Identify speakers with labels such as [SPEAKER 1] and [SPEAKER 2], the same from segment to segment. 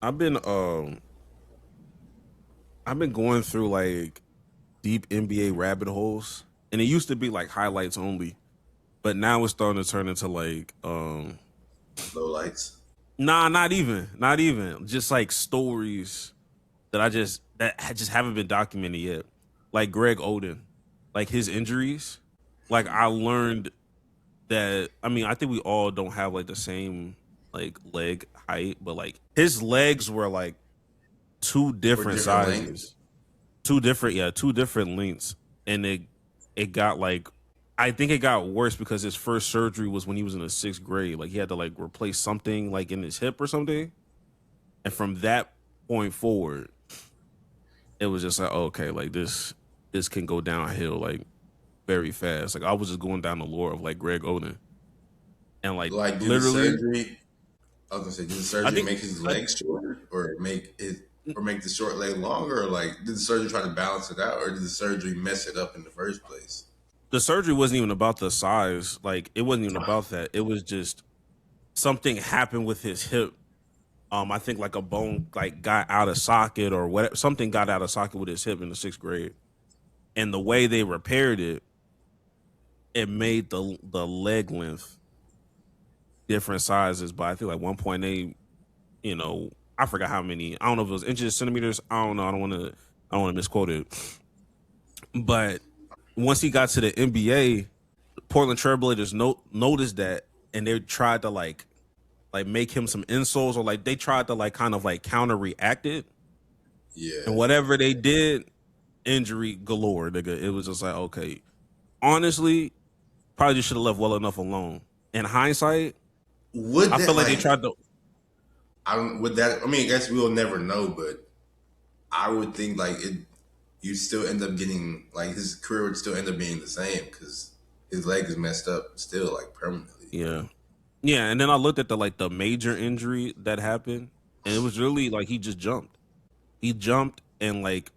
[SPEAKER 1] I've been I've been going through like deep NBA rabbit holes, and it used to be like highlights only, but now it's starting to turn into like
[SPEAKER 2] Low lights.
[SPEAKER 1] nah, not even just like stories that I just haven't been documented yet. Like Greg Oden, like his injuries. Like I learned that I mean, I think we all don't have like the same like leg height, but like his legs were like two
[SPEAKER 2] Or
[SPEAKER 1] different
[SPEAKER 2] different lengths.
[SPEAKER 1] sizes. Two different lengths. And it got like I think it got worse because his first surgery was when he was in the sixth grade. Like he had to like replace something like in his hip or something. And from that point forward, it was just like, okay, like this can go downhill like very fast. Like I was just going down the lore of like Greg Oden. And like
[SPEAKER 2] Like, did the
[SPEAKER 1] literally
[SPEAKER 2] surgery? I was gonna say, did the
[SPEAKER 1] I
[SPEAKER 2] surgery
[SPEAKER 1] think
[SPEAKER 2] make his
[SPEAKER 1] I,
[SPEAKER 2] legs shorter, or make the short leg longer, or like did the surgery try to balance it out, or did the surgery mess it up in the first place?
[SPEAKER 1] the surgery wasn't even about the size. Like it wasn't even about that. It was just something happened with his hip. I think like a bone like got out of socket or whatever. Something got out of socket with his hip in the sixth grade, and the way they repaired it, it made the leg length different sizes by I think like 1.8. You know, I forgot how many. I don't know if it was inches, centimeters. I don't know. I don't want to misquote it. But once he got to the NBA, Portland Trailblazers noticed that, and they tried to like make him some insoles, or like they tried to like kind of like counter react it, and
[SPEAKER 2] Yeah.
[SPEAKER 1] whatever they did, injury galore, nigga. It was just like, okay, honestly, probably just should have left well enough alone. In hindsight,
[SPEAKER 2] Would
[SPEAKER 1] I feel
[SPEAKER 2] that
[SPEAKER 1] like they
[SPEAKER 2] like?
[SPEAKER 1] tried to.
[SPEAKER 2] I don't. Would that? I mean, I guess we'll never know, but I would think like it. You still end up getting like his career would still end up being the same because his leg is messed up still like permanently.
[SPEAKER 1] Yeah, yeah. And then I looked at the like the major injury that happened, and it was really like he just jumped. He jumped and like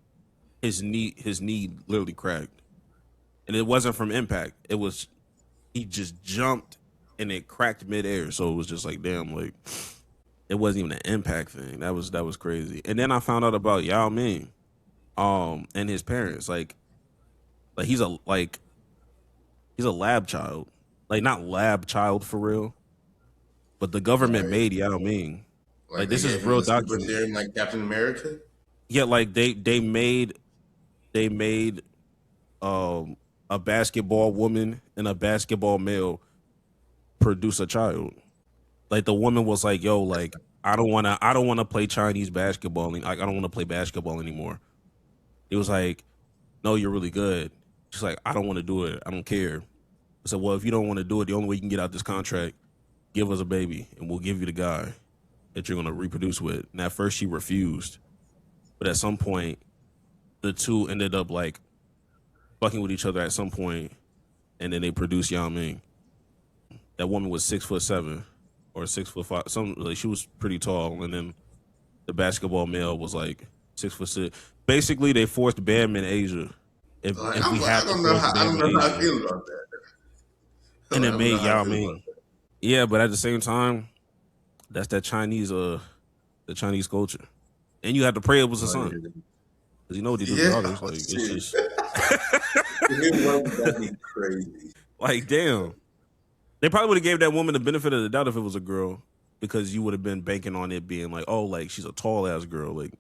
[SPEAKER 1] his knee literally cracked, and it wasn't from impact. It was he just jumped and it cracked midair. So it was just like damn, like it wasn't even an impact thing. That was crazy. And then I found out about Yao Ming, and his parents. Like he's a lab child, like not lab child for real, but the government
[SPEAKER 2] Right.
[SPEAKER 1] made Yao Ming.
[SPEAKER 2] Like
[SPEAKER 1] Like
[SPEAKER 2] they
[SPEAKER 1] this
[SPEAKER 2] gave
[SPEAKER 1] is
[SPEAKER 2] him
[SPEAKER 1] real
[SPEAKER 2] the super
[SPEAKER 1] document.
[SPEAKER 2] serum like Captain America.
[SPEAKER 1] Yeah, like they made um a basketball woman and a basketball male produce a child. Like the woman was like, "Yo, like I don't wanna play Chinese basketball. Like I don't want to play basketball anymore." He was like, "No, you're really good." She's like, "I don't want to do it. I don't care." I said, "Well, if you don't want to do it, the only way you can get out this contract, give us a baby, and we'll give you the guy that you're gonna reproduce with." And at first, she refused, but at some point, the two ended up like fucking with each other at some point, and then they produced Yao Ming. That woman was 6'7" or 6'5". Some like she was pretty tall, and then the basketball male was like 6'6". Basically, they forced Bam in Asia. If we
[SPEAKER 2] I
[SPEAKER 1] have to
[SPEAKER 2] don't know
[SPEAKER 1] force
[SPEAKER 2] how I
[SPEAKER 1] Bam
[SPEAKER 2] don't
[SPEAKER 1] in
[SPEAKER 2] know how I
[SPEAKER 1] Asia,
[SPEAKER 2] feel about that.
[SPEAKER 1] and
[SPEAKER 2] I
[SPEAKER 1] it
[SPEAKER 2] don't know
[SPEAKER 1] made
[SPEAKER 2] how I
[SPEAKER 1] Yao
[SPEAKER 2] feel about
[SPEAKER 1] Ming. Yeah, but at the same time, that's that Chinese the Chinese culture, and you had to pray it was a son
[SPEAKER 2] that.
[SPEAKER 1] because you know what they do to
[SPEAKER 2] Yeah,
[SPEAKER 1] daughters.
[SPEAKER 2] oh,
[SPEAKER 1] Like it's
[SPEAKER 2] shit.
[SPEAKER 1] just
[SPEAKER 2] If it wasn't, that'd be crazy.
[SPEAKER 1] like damn. They probably would have gave that woman the benefit of the doubt if it was a girl, because you would have been banking on it being like, oh, like she's a tall ass girl, like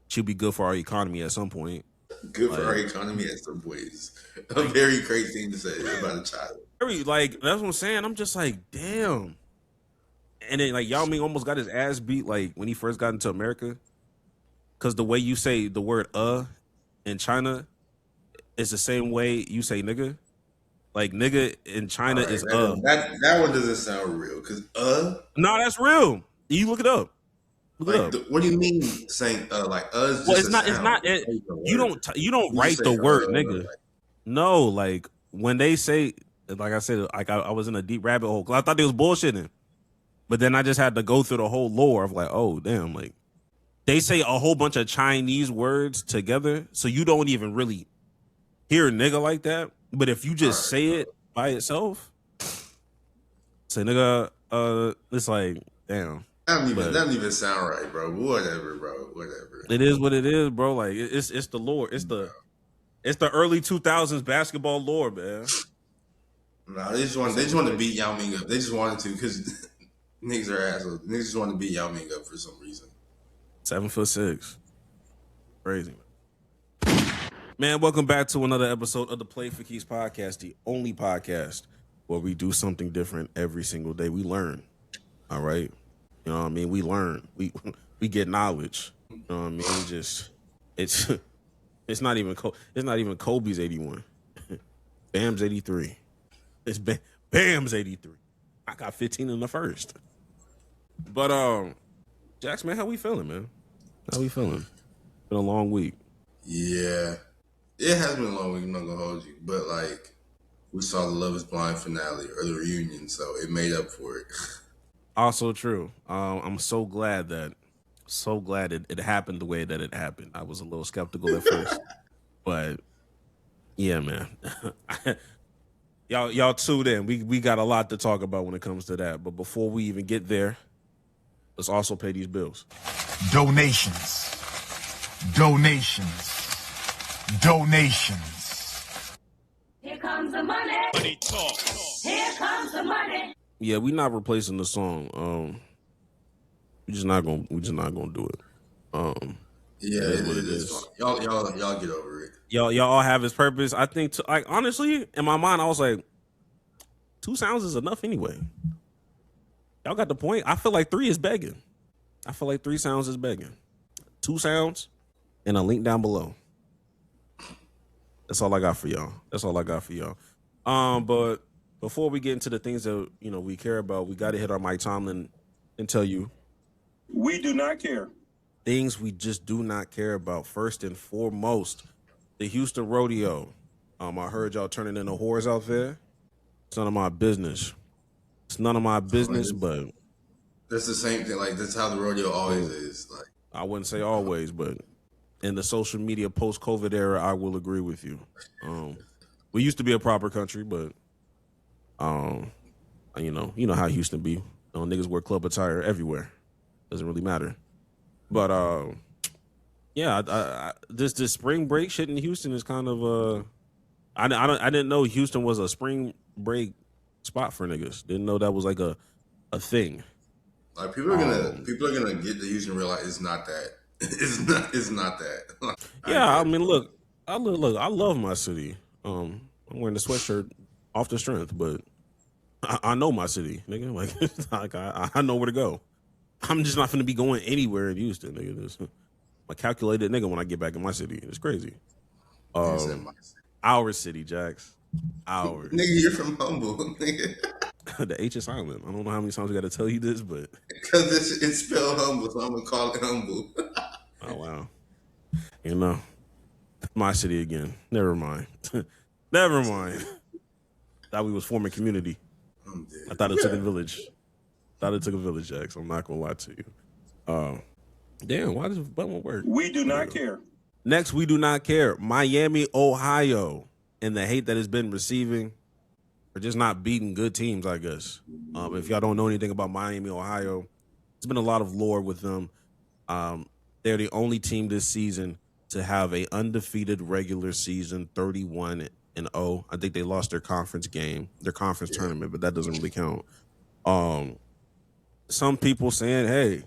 [SPEAKER 1] she'll be good for our economy at some point.
[SPEAKER 2] Good for our
[SPEAKER 1] Like,
[SPEAKER 2] economy in some ways. A
[SPEAKER 1] like,
[SPEAKER 2] very crazy thing to say about a child.
[SPEAKER 1] like that's what I'm saying. I'm just like, damn. And then like Yao Ming almost got his ass beat like when he first got into America, because the way you say the word in China is the same way you say nigga. Like nigga in
[SPEAKER 2] All
[SPEAKER 1] China
[SPEAKER 2] right,
[SPEAKER 1] is
[SPEAKER 2] that one doesn't sound real. Cause
[SPEAKER 1] No, that's real. You look it up. Look it
[SPEAKER 2] like
[SPEAKER 1] up.
[SPEAKER 2] what do you mean saying like is
[SPEAKER 1] Well,
[SPEAKER 2] just
[SPEAKER 1] it's
[SPEAKER 2] a
[SPEAKER 1] not. It's
[SPEAKER 2] sound?
[SPEAKER 1] not.
[SPEAKER 2] It's not even a
[SPEAKER 1] You
[SPEAKER 2] word.
[SPEAKER 1] don't
[SPEAKER 2] You just
[SPEAKER 1] write
[SPEAKER 2] say
[SPEAKER 1] the word nigga.
[SPEAKER 2] like
[SPEAKER 1] No, like when they say, like I said, like I was in a deep rabbit hole 'cause I thought they was bullshitting, but then I just had to go through the whole lore of like, oh damn, like they say a whole bunch of Chinese words together, so you don't even really hear nigga like that. But if you
[SPEAKER 2] all
[SPEAKER 1] just
[SPEAKER 2] right,
[SPEAKER 1] say
[SPEAKER 2] bro.
[SPEAKER 1] it by itself, say nigga, it's like damn. But
[SPEAKER 2] That don't even sound right, bro. Whatever, bro. Whatever.
[SPEAKER 1] it is what it is, bro. Like it's the lore. It's the early 2000s basketball lore, man.
[SPEAKER 2] No, they just want to beat Yao Ming up. They just wanted to because niggas are assholes. Niggas just want to beat Yao Ming up for some reason.
[SPEAKER 1] 7'6", crazy man. Welcome back to another episode of the Play for Keys podcast, the only podcast where we do something different every single day. We learn, all right. You know what I mean? We learn. We get knowledge. You know what I mean? It's not even Kobe's 81. Bam's 83. It's Bam's 83. I got 15 in the first. But Jax, man, how we feeling, man? How we feeling? Been a long week.
[SPEAKER 2] Yeah, it has been a long week. I'm not gonna hold you, but like we saw the Love Is Blind finale or the reunion, so it made up for it.
[SPEAKER 1] Also true. I'm so glad it happened the way that it happened. I was a little skeptical at first, but yeah, man. Y'all tuned in. We got a lot to talk about when it comes to that. But before we even get there, let's also pay these bills.
[SPEAKER 3] Donations.
[SPEAKER 4] Here comes the money. Money talk. Here comes the money.
[SPEAKER 1] Yeah, we're not replacing the song. We're just not gonna do it.
[SPEAKER 2] Yeah, it is. Y'all get over it.
[SPEAKER 1] Y'all all have its purpose. I think, like, honestly, in my mind, I was like, 2 sounds is enough anyway. Y'all got the point. I feel like 3 is begging. I feel like 3 sounds is begging. 2 sounds and a link down below. That's all I got for y'all. But before we get into the things that we care about, we got to hit our Mike Tomlin and tell you
[SPEAKER 5] we do not care.
[SPEAKER 1] Things we just do not care about. First and foremost, the Houston Rodeo. I heard y'all turning into whores out there. It's none of my business. But
[SPEAKER 2] that's the same thing. Like that's how the rodeo always is. Like
[SPEAKER 1] I wouldn't say always, but in the social media post-COVID era, I will agree with you. We used to be a proper country, but you know how Houston be. Niggas wear club attire everywhere. Doesn't really matter. But yeah, this spring break shit in Houston is kind of I didn't know Houston was a spring break spot for niggas. Didn't know that was like a thing.
[SPEAKER 2] Like people are gonna get to Houston and realize it's not that. It's not that.
[SPEAKER 1] Yeah, I mean, look, I love my city. I'm wearing the sweatshirt off the strength, but I know my city, nigga. Like I know where to go. I'm just not gonna be going anywhere in Houston, nigga. I'm a calculated nigga when I get back in my city. It's crazy. Our city, Jax. Ours.
[SPEAKER 2] Nigga, you're from Humble, nigga.
[SPEAKER 1] The H is silent. I don't know how many times I got to tell you this, but
[SPEAKER 2] because it's spelled humble, so I'm gonna call it humble.
[SPEAKER 1] Oh wow. My city again. Never mind. Thought we was forming community. I thought it took a village. Jax. I'm not gonna lie to you. Damn, why does button work?
[SPEAKER 5] We do not care.
[SPEAKER 1] Next, we do not care. Miami, Ohio, and the hate that it's been receiving for just not beating good teams, I guess. If y'all don't know anything about Miami, Ohio, there's been a lot of lore with them. They're the only team this season to have a undefeated regular season, 31-0. I think they lost their conference tournament, but that doesn't really count. Some people saying, hey,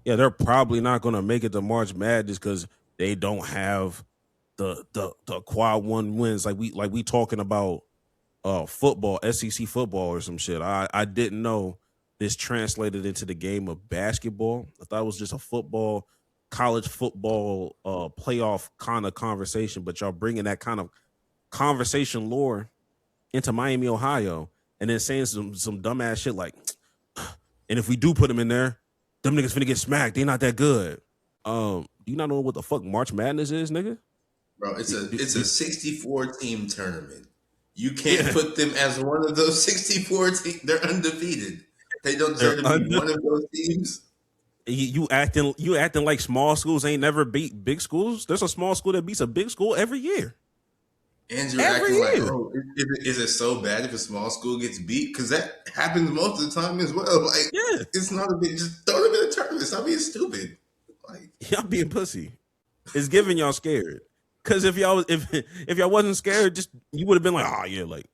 [SPEAKER 1] yeah, they're probably not going to make it to March Madness because they don't have the quad 1 wins like we talking about football, SEC football or some shit. I didn't know this translated into the game of basketball. I thought it was just a college football playoff kind of conversation, but y'all bringing that kind of conversation lore into Miami, Ohio, and then saying some dumbass shit like, and if we do put them in there, them niggas finna get smacked. They not that good. Do you not know what the fuck March Madness is, nigga?
[SPEAKER 2] Bro, it's a 64 team tournament. You can't put them as one of those 64 teams. They're undefeated. They don't deserve to be one of those teams.
[SPEAKER 1] You acting like small schools ain't never beat big schools. There's a small school that beats a big school every year.
[SPEAKER 2] And you're
[SPEAKER 1] every
[SPEAKER 2] acting like,
[SPEAKER 1] year.
[SPEAKER 2] oh, is it so bad if a small school gets beat? Because that happens most of the time as well. Like,
[SPEAKER 1] Yeah,
[SPEAKER 2] it's not a big, just throw them in a tournament. Stop being stupid. Like,
[SPEAKER 1] y'all being pussy. It's giving y'all scared. Because if y'all wasn't scared, just you would have been like, oh yeah, like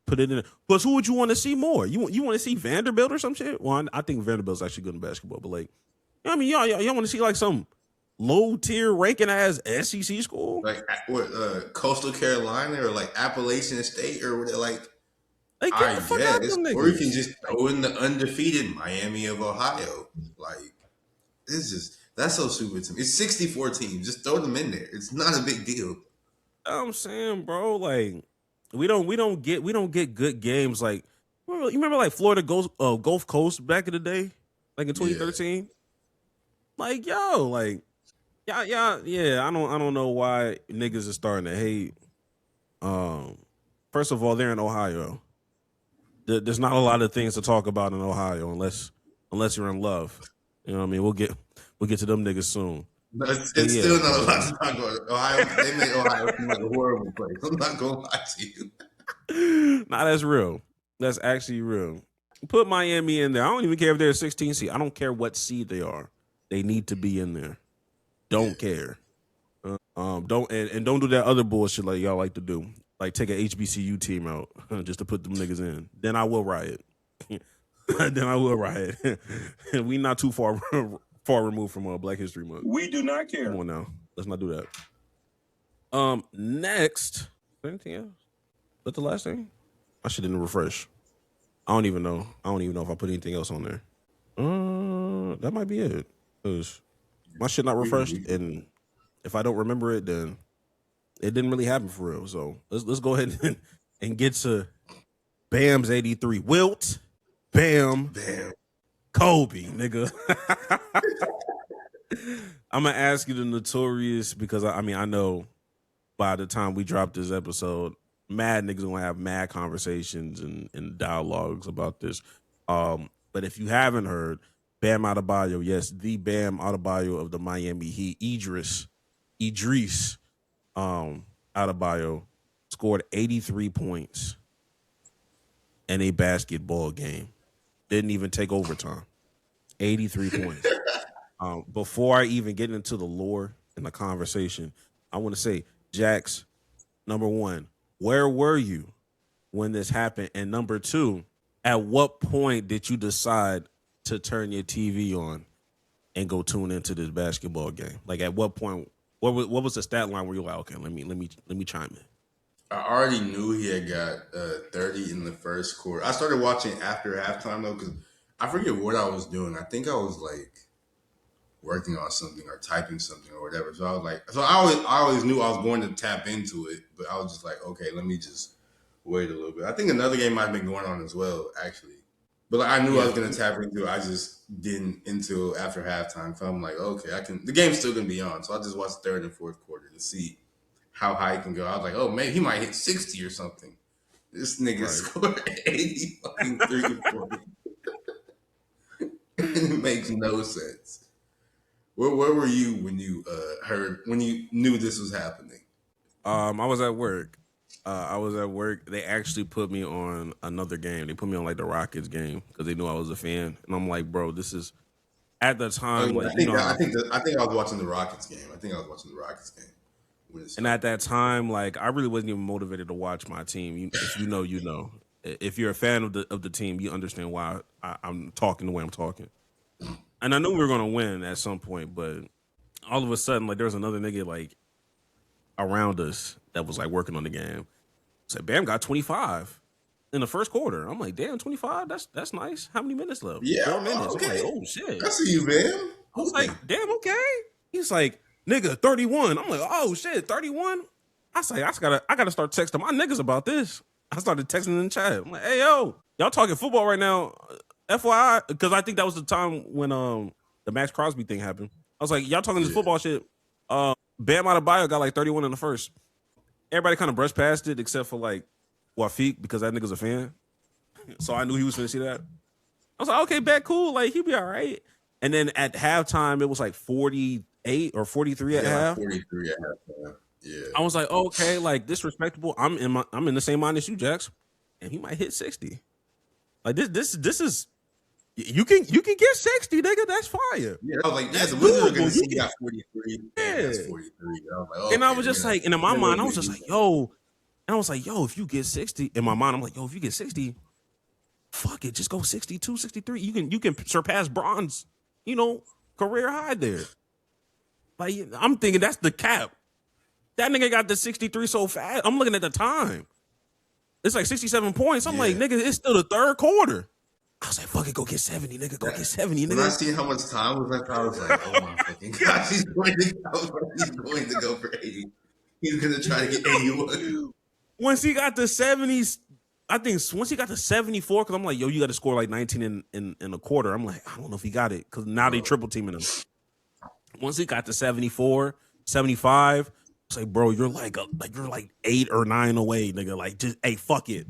[SPEAKER 1] put it in. But who would you want to see more? You want to see Vanderbilt or some shit? Well, I think Vanderbilt's actually good in basketball, but like, I mean, y'all want to see like some low tier ranking ass SEC school?
[SPEAKER 2] like what, Coastal Carolina or like Appalachian State or what? Like,
[SPEAKER 1] Like, get
[SPEAKER 2] I
[SPEAKER 1] the fuck out of
[SPEAKER 2] guess,
[SPEAKER 1] them
[SPEAKER 2] or you can
[SPEAKER 1] niggas.
[SPEAKER 2] just throw in the undefeated Miami of Ohio. Like, it's just that's so stupid to me. It's 64 teams. Just throw them in there. It's not a big deal.
[SPEAKER 1] I'm saying, bro, like we don't get good games. Like you remember like Florida Gulf Coast back in the day, like in
[SPEAKER 2] Yeah.
[SPEAKER 1] 2013. Like yo, like yeah. I don't know why niggas is starting to hate. First of all, they're in Ohio. There's not a lot of things to talk about in Ohio unless you're in love. You know what I mean? We'll get to them niggas soon.
[SPEAKER 2] No,
[SPEAKER 1] But
[SPEAKER 2] it's
[SPEAKER 1] yeah,
[SPEAKER 2] still not a lot to talk about. Ohio, they made Ohio seem like a horrible place. I'm not gonna lie to you.
[SPEAKER 1] nah, that's real. That's actually real. Put Miami in there. I don't even care if they're a 16 seed. I don't care what seed they are. They need to be in there. Don't care. Don't and don't do that other bullshit like y'all like to do. Like take an HBCU team out just to put them niggas in. Then I will riot. Then I will riot. We not too far removed from Black History Month.
[SPEAKER 5] We do not care.
[SPEAKER 1] Come on now. Let's not do that. Next. Anything else? That the last thing? I should didn't refresh. I don't even know. I don't even know if I put anything else on there. That might be it. Cause my shit not refreshed, and if I don't remember it, then it didn't really happen for real. So let's go ahead and get to Bam's 83. Wilt, Bam, Kobe, nigga. I'm gonna ask you the notorious because I mean I know by the time we drop this episode, mad niggas gonna have mad conversations and dialogues about this. But if you haven't heard, Bam Adebayo, yes, the Bam Adebayo of the Miami Heat, Idris Adebayo scored 83 points in a basketball game. Didn't even take overtime. 83 points. Before I even get into the lore and the conversation, I want to say, Jax, number one, where were you when this happened? And number two, at what point did you decide to turn your TV on and go tune into this basketball game? Like at what point? What was the stat line where you're like, okay, let me chime in?
[SPEAKER 2] I already knew he had got 30 in the first quarter. I started watching after halftime though, because I forget what I was doing. I think I was like working on something or typing something or whatever. So I was like, I always knew I was going to tap into it, but I was just like, okay, let me just wait a little bit. I think another game might have been going on as well, actually. But like, I knew I was going to tap into it. I just didn't until after halftime. So I'm like, okay, the game's still going to be on. So I just watched third and fourth quarter to see how high he can go. I was like, oh, man, he might hit 60 or something. This nigga scored 80 fucking 3 and 4. It makes no sense. Where were you when you knew this was happening?
[SPEAKER 1] I was at work. They actually put me on another game. They put me on like the Rockets game because they knew I was a fan. And I'm like, bro, this is at the time. Like,
[SPEAKER 2] I think I was watching the Rockets game.
[SPEAKER 1] And at that time, like, I really wasn't even motivated to watch my team. If you know, you know. If you're a fan of the team, you understand why I'm talking the way I'm talking. And I knew we were gonna win at some point, but all of a sudden, like, there was another nigga like around us that was like working on the game. Said Bam got 25 in the first quarter. I'm like, damn, 25? That's nice. How many minutes left?
[SPEAKER 2] Yeah,
[SPEAKER 1] 4 minutes.
[SPEAKER 2] okay.
[SPEAKER 1] I'm like, oh shit.
[SPEAKER 2] I see you, Bam.
[SPEAKER 1] I was like, damn, okay. He's like, nigga, 31. I'm like, oh shit, 31? I say, I gotta start texting my niggas about this. I started texting in the chat. I'm like, hey yo, y'all talking football right now. FYI, because I think that was the time when the Max Crosby thing happened. I was like, y'all talking this football shit. Bam Adebayo got like 31 in the first. Everybody kind of brushed past it except for like Wafiq because that nigga's a fan. So I knew he was finna see that. I was like, okay, bet, cool. Like, he'll be all right. And then at halftime, it was like 48 or 43 at half.
[SPEAKER 2] 43 at half. Yeah.
[SPEAKER 1] I was like, okay, like this respectable. I'm in the same mind as you, Jax, and he might hit 60. Like this is you can get 60, nigga. That's fire.
[SPEAKER 2] Yeah, I was like,
[SPEAKER 1] That's
[SPEAKER 2] the Wizards are
[SPEAKER 1] doable.
[SPEAKER 2] gonna see he got 43.
[SPEAKER 1] Yeah.
[SPEAKER 2] Bam has 43. I was like, okay,
[SPEAKER 1] And I was just like, and in my mind, I was just
[SPEAKER 2] like,
[SPEAKER 1] like, yo, and I was like, yo, if you get 60, in my mind, I'm like, yo, if you get 60, fuck it, just go 62, 63. You can surpass Bron's, career high there. Like, I'm thinking that's the cap. That nigga got the 63 so fast. I'm looking at the time. It's like 67 points. I'm like, nigga, it's still the third quarter. I was like, fuck it, go get 70, nigga. Go get 70, nigga.
[SPEAKER 2] When I seen how much time was left, I was like, oh my fucking gosh, he's going to go for 80. He's going to try to get 81.
[SPEAKER 1] Once he got the 70s, I think once he got to 74, because I'm like, yo, you got to score like 19 in a quarter. I'm like, I don't know if he got it, because now they triple teaming him. Once he got to 74, 75, it's like, bro, you're like 8 or 9 away, nigga. Like, just, hey, fuck it.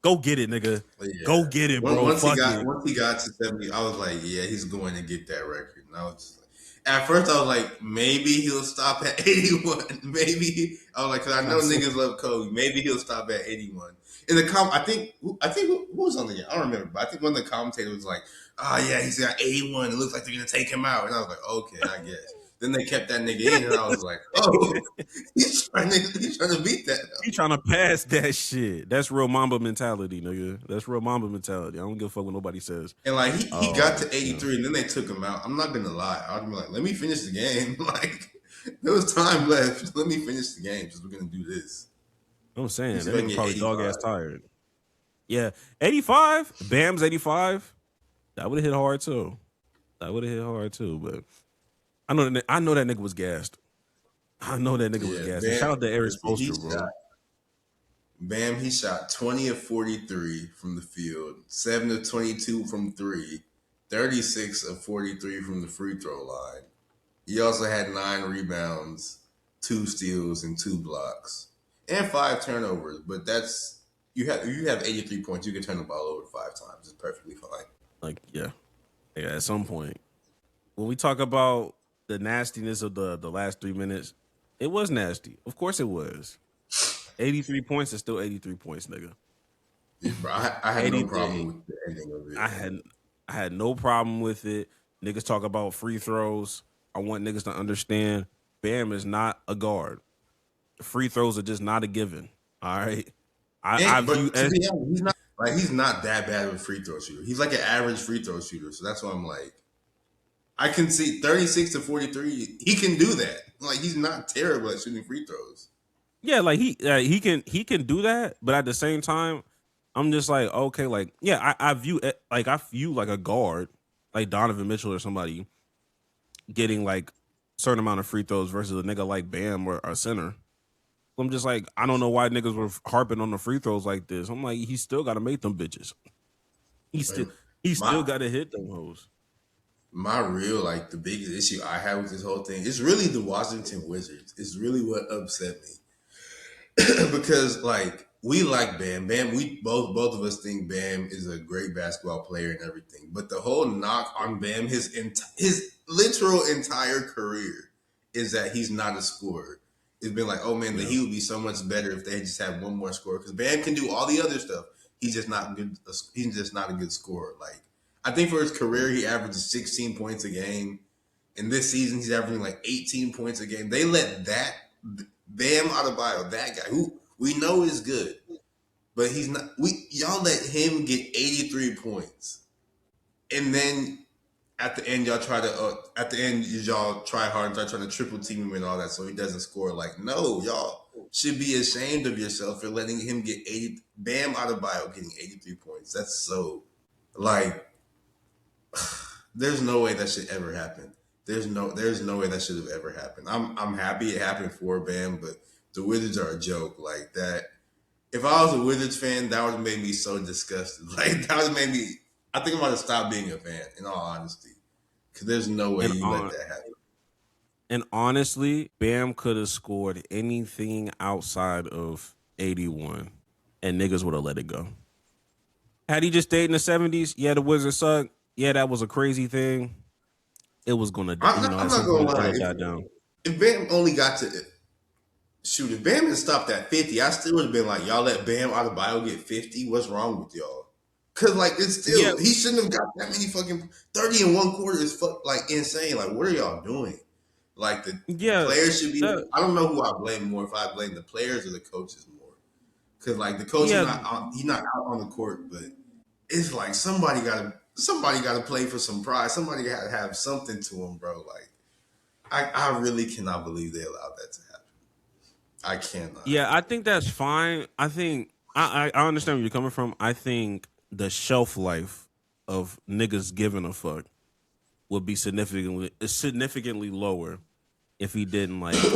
[SPEAKER 1] Go get it, nigga. Yeah. Go get it, bro.
[SPEAKER 2] Once he got to 70, I was like, yeah, he's going to get that record. And I was just like, at first I was like, maybe he'll stop at 81. Maybe I was like, because I know niggas love Kobe. Maybe he'll stop at 81. In the I think who was on the game? I don't remember, but I think one of the commentators was like, oh yeah, he's got 81. It looks like they're gonna take him out. And I was like, okay, I guess. Then they kept that nigga in, and I was like, oh, he's trying to beat that.
[SPEAKER 1] He's trying to pass that shit. That's real Mamba mentality, nigga. That's real Mamba mentality. I don't give a fuck what nobody says.
[SPEAKER 2] And like he got to 83, and then they took him out. I'm not gonna lie. I was like, let me finish the game. Like there was time left. Let me finish the game because we're gonna do this.
[SPEAKER 1] I'm saying that nigga probably dog ass tired. Yeah, 85. Bam's 85. That would have hit hard too. But I know that nigga was gassed. I know that nigga was gassed.
[SPEAKER 2] Bam,
[SPEAKER 1] shout out to Eric Spoelstra, bro.
[SPEAKER 2] Bam, he shot 20 of 43 from the field, 7 of 22 from 3, 36 of 43 from the free throw line. He also had 9 rebounds, 2 steals, and 2 blocks, and 5 turnovers. But that's you have 83 points. You can turn the ball over 5 times. It's perfectly fine.
[SPEAKER 1] Like yeah. At some point, when we talk about the nastiness of the last 3 minutes, it was nasty. Of course it was. 83 points is still 83 points, nigga.
[SPEAKER 2] Yeah, bro, I had no problem with the ending of it.
[SPEAKER 1] I had no problem with it. Niggas talk about free throws. I want niggas to understand Bam is not a guard. Free throws are just not a given. All right.
[SPEAKER 2] He's not that bad of a free throw shooter. He's like an average free throw shooter. So that's why I'm like, I can see 36 to 43. He can do that. Like he's not terrible at shooting free throws.
[SPEAKER 1] Yeah, like he can do that, but at the same time, I'm just like, okay, like yeah, I view like a guard, like Donovan Mitchell or somebody, getting like a certain amount of free throws versus a nigga like Bam or a center. I'm just like, I don't know why niggas were harping on the free throws like this. I'm like, he still got to make them bitches. He still got to hit them hoes.
[SPEAKER 2] My real, like, the biggest issue I have with this whole thing is really the Washington Wizards. It's really what upset me. Because, like, we like Bam. Bam, we both of us think Bam is a great basketball player and everything. But the whole knock on Bam, his literal entire career is that he's not a scorer. It's been like, oh man, he would be so much better if they just had one more scorer. Because Bam can do all the other stuff. He's just not good. He's just not a good scorer. Like, I think for his career, he averages 16 points a game. And this season, he's averaging like 18 points a game. They let that Bam Adebayo, that guy who we know is good, but he's not. Y'all let him get 83 points, and then at the end, y'all try hard and start trying to triple team him and all that, so he doesn't score. Like, no, y'all should be ashamed of yourself for letting him get 80. Bam Adebayo getting 83 points. That's so like. There's no way that should ever happen. There's no way that should have ever happened. I'm happy it happened for Bam, but the Wizards are a joke. Like that. If I was a Wizards fan, that would have made me so disgusted. Like that would have made me. I think I'm going to stop being a fan. In all honesty, because there's no way you let that happen.
[SPEAKER 1] And honestly, Bam could have scored anything outside of 81, and niggas would have let it go. Had he just stayed in the 70s, yeah, the Wizards suck. Yeah, that was a crazy thing. It was gonna,
[SPEAKER 2] I'm not gonna lie.
[SPEAKER 1] Die down.
[SPEAKER 2] If Bam only got to Shoot, if Bam had stopped at 50, I still would have been like, y'all let Bam Adebayo get 50? What's wrong with y'all? Cause like it's
[SPEAKER 1] Yeah,
[SPEAKER 2] still he shouldn't have got that many fucking 30 in one quarter is like insane. Like what are y'all doing? Like the
[SPEAKER 1] yeah.
[SPEAKER 2] players should be.
[SPEAKER 1] That,
[SPEAKER 2] I don't know who I blame more. If I blame the players or the coaches more, because like the coach
[SPEAKER 1] yeah,
[SPEAKER 2] he's not out on the court, but it's like somebody got to play for some pride. Somebody got to have something to them, bro. Like I really cannot believe they allowed that to happen. I cannot.
[SPEAKER 1] yeah. I think that's fine. I think I understand where you're coming from. I think the shelf life of niggas giving a fuck would be significantly lower if he didn't like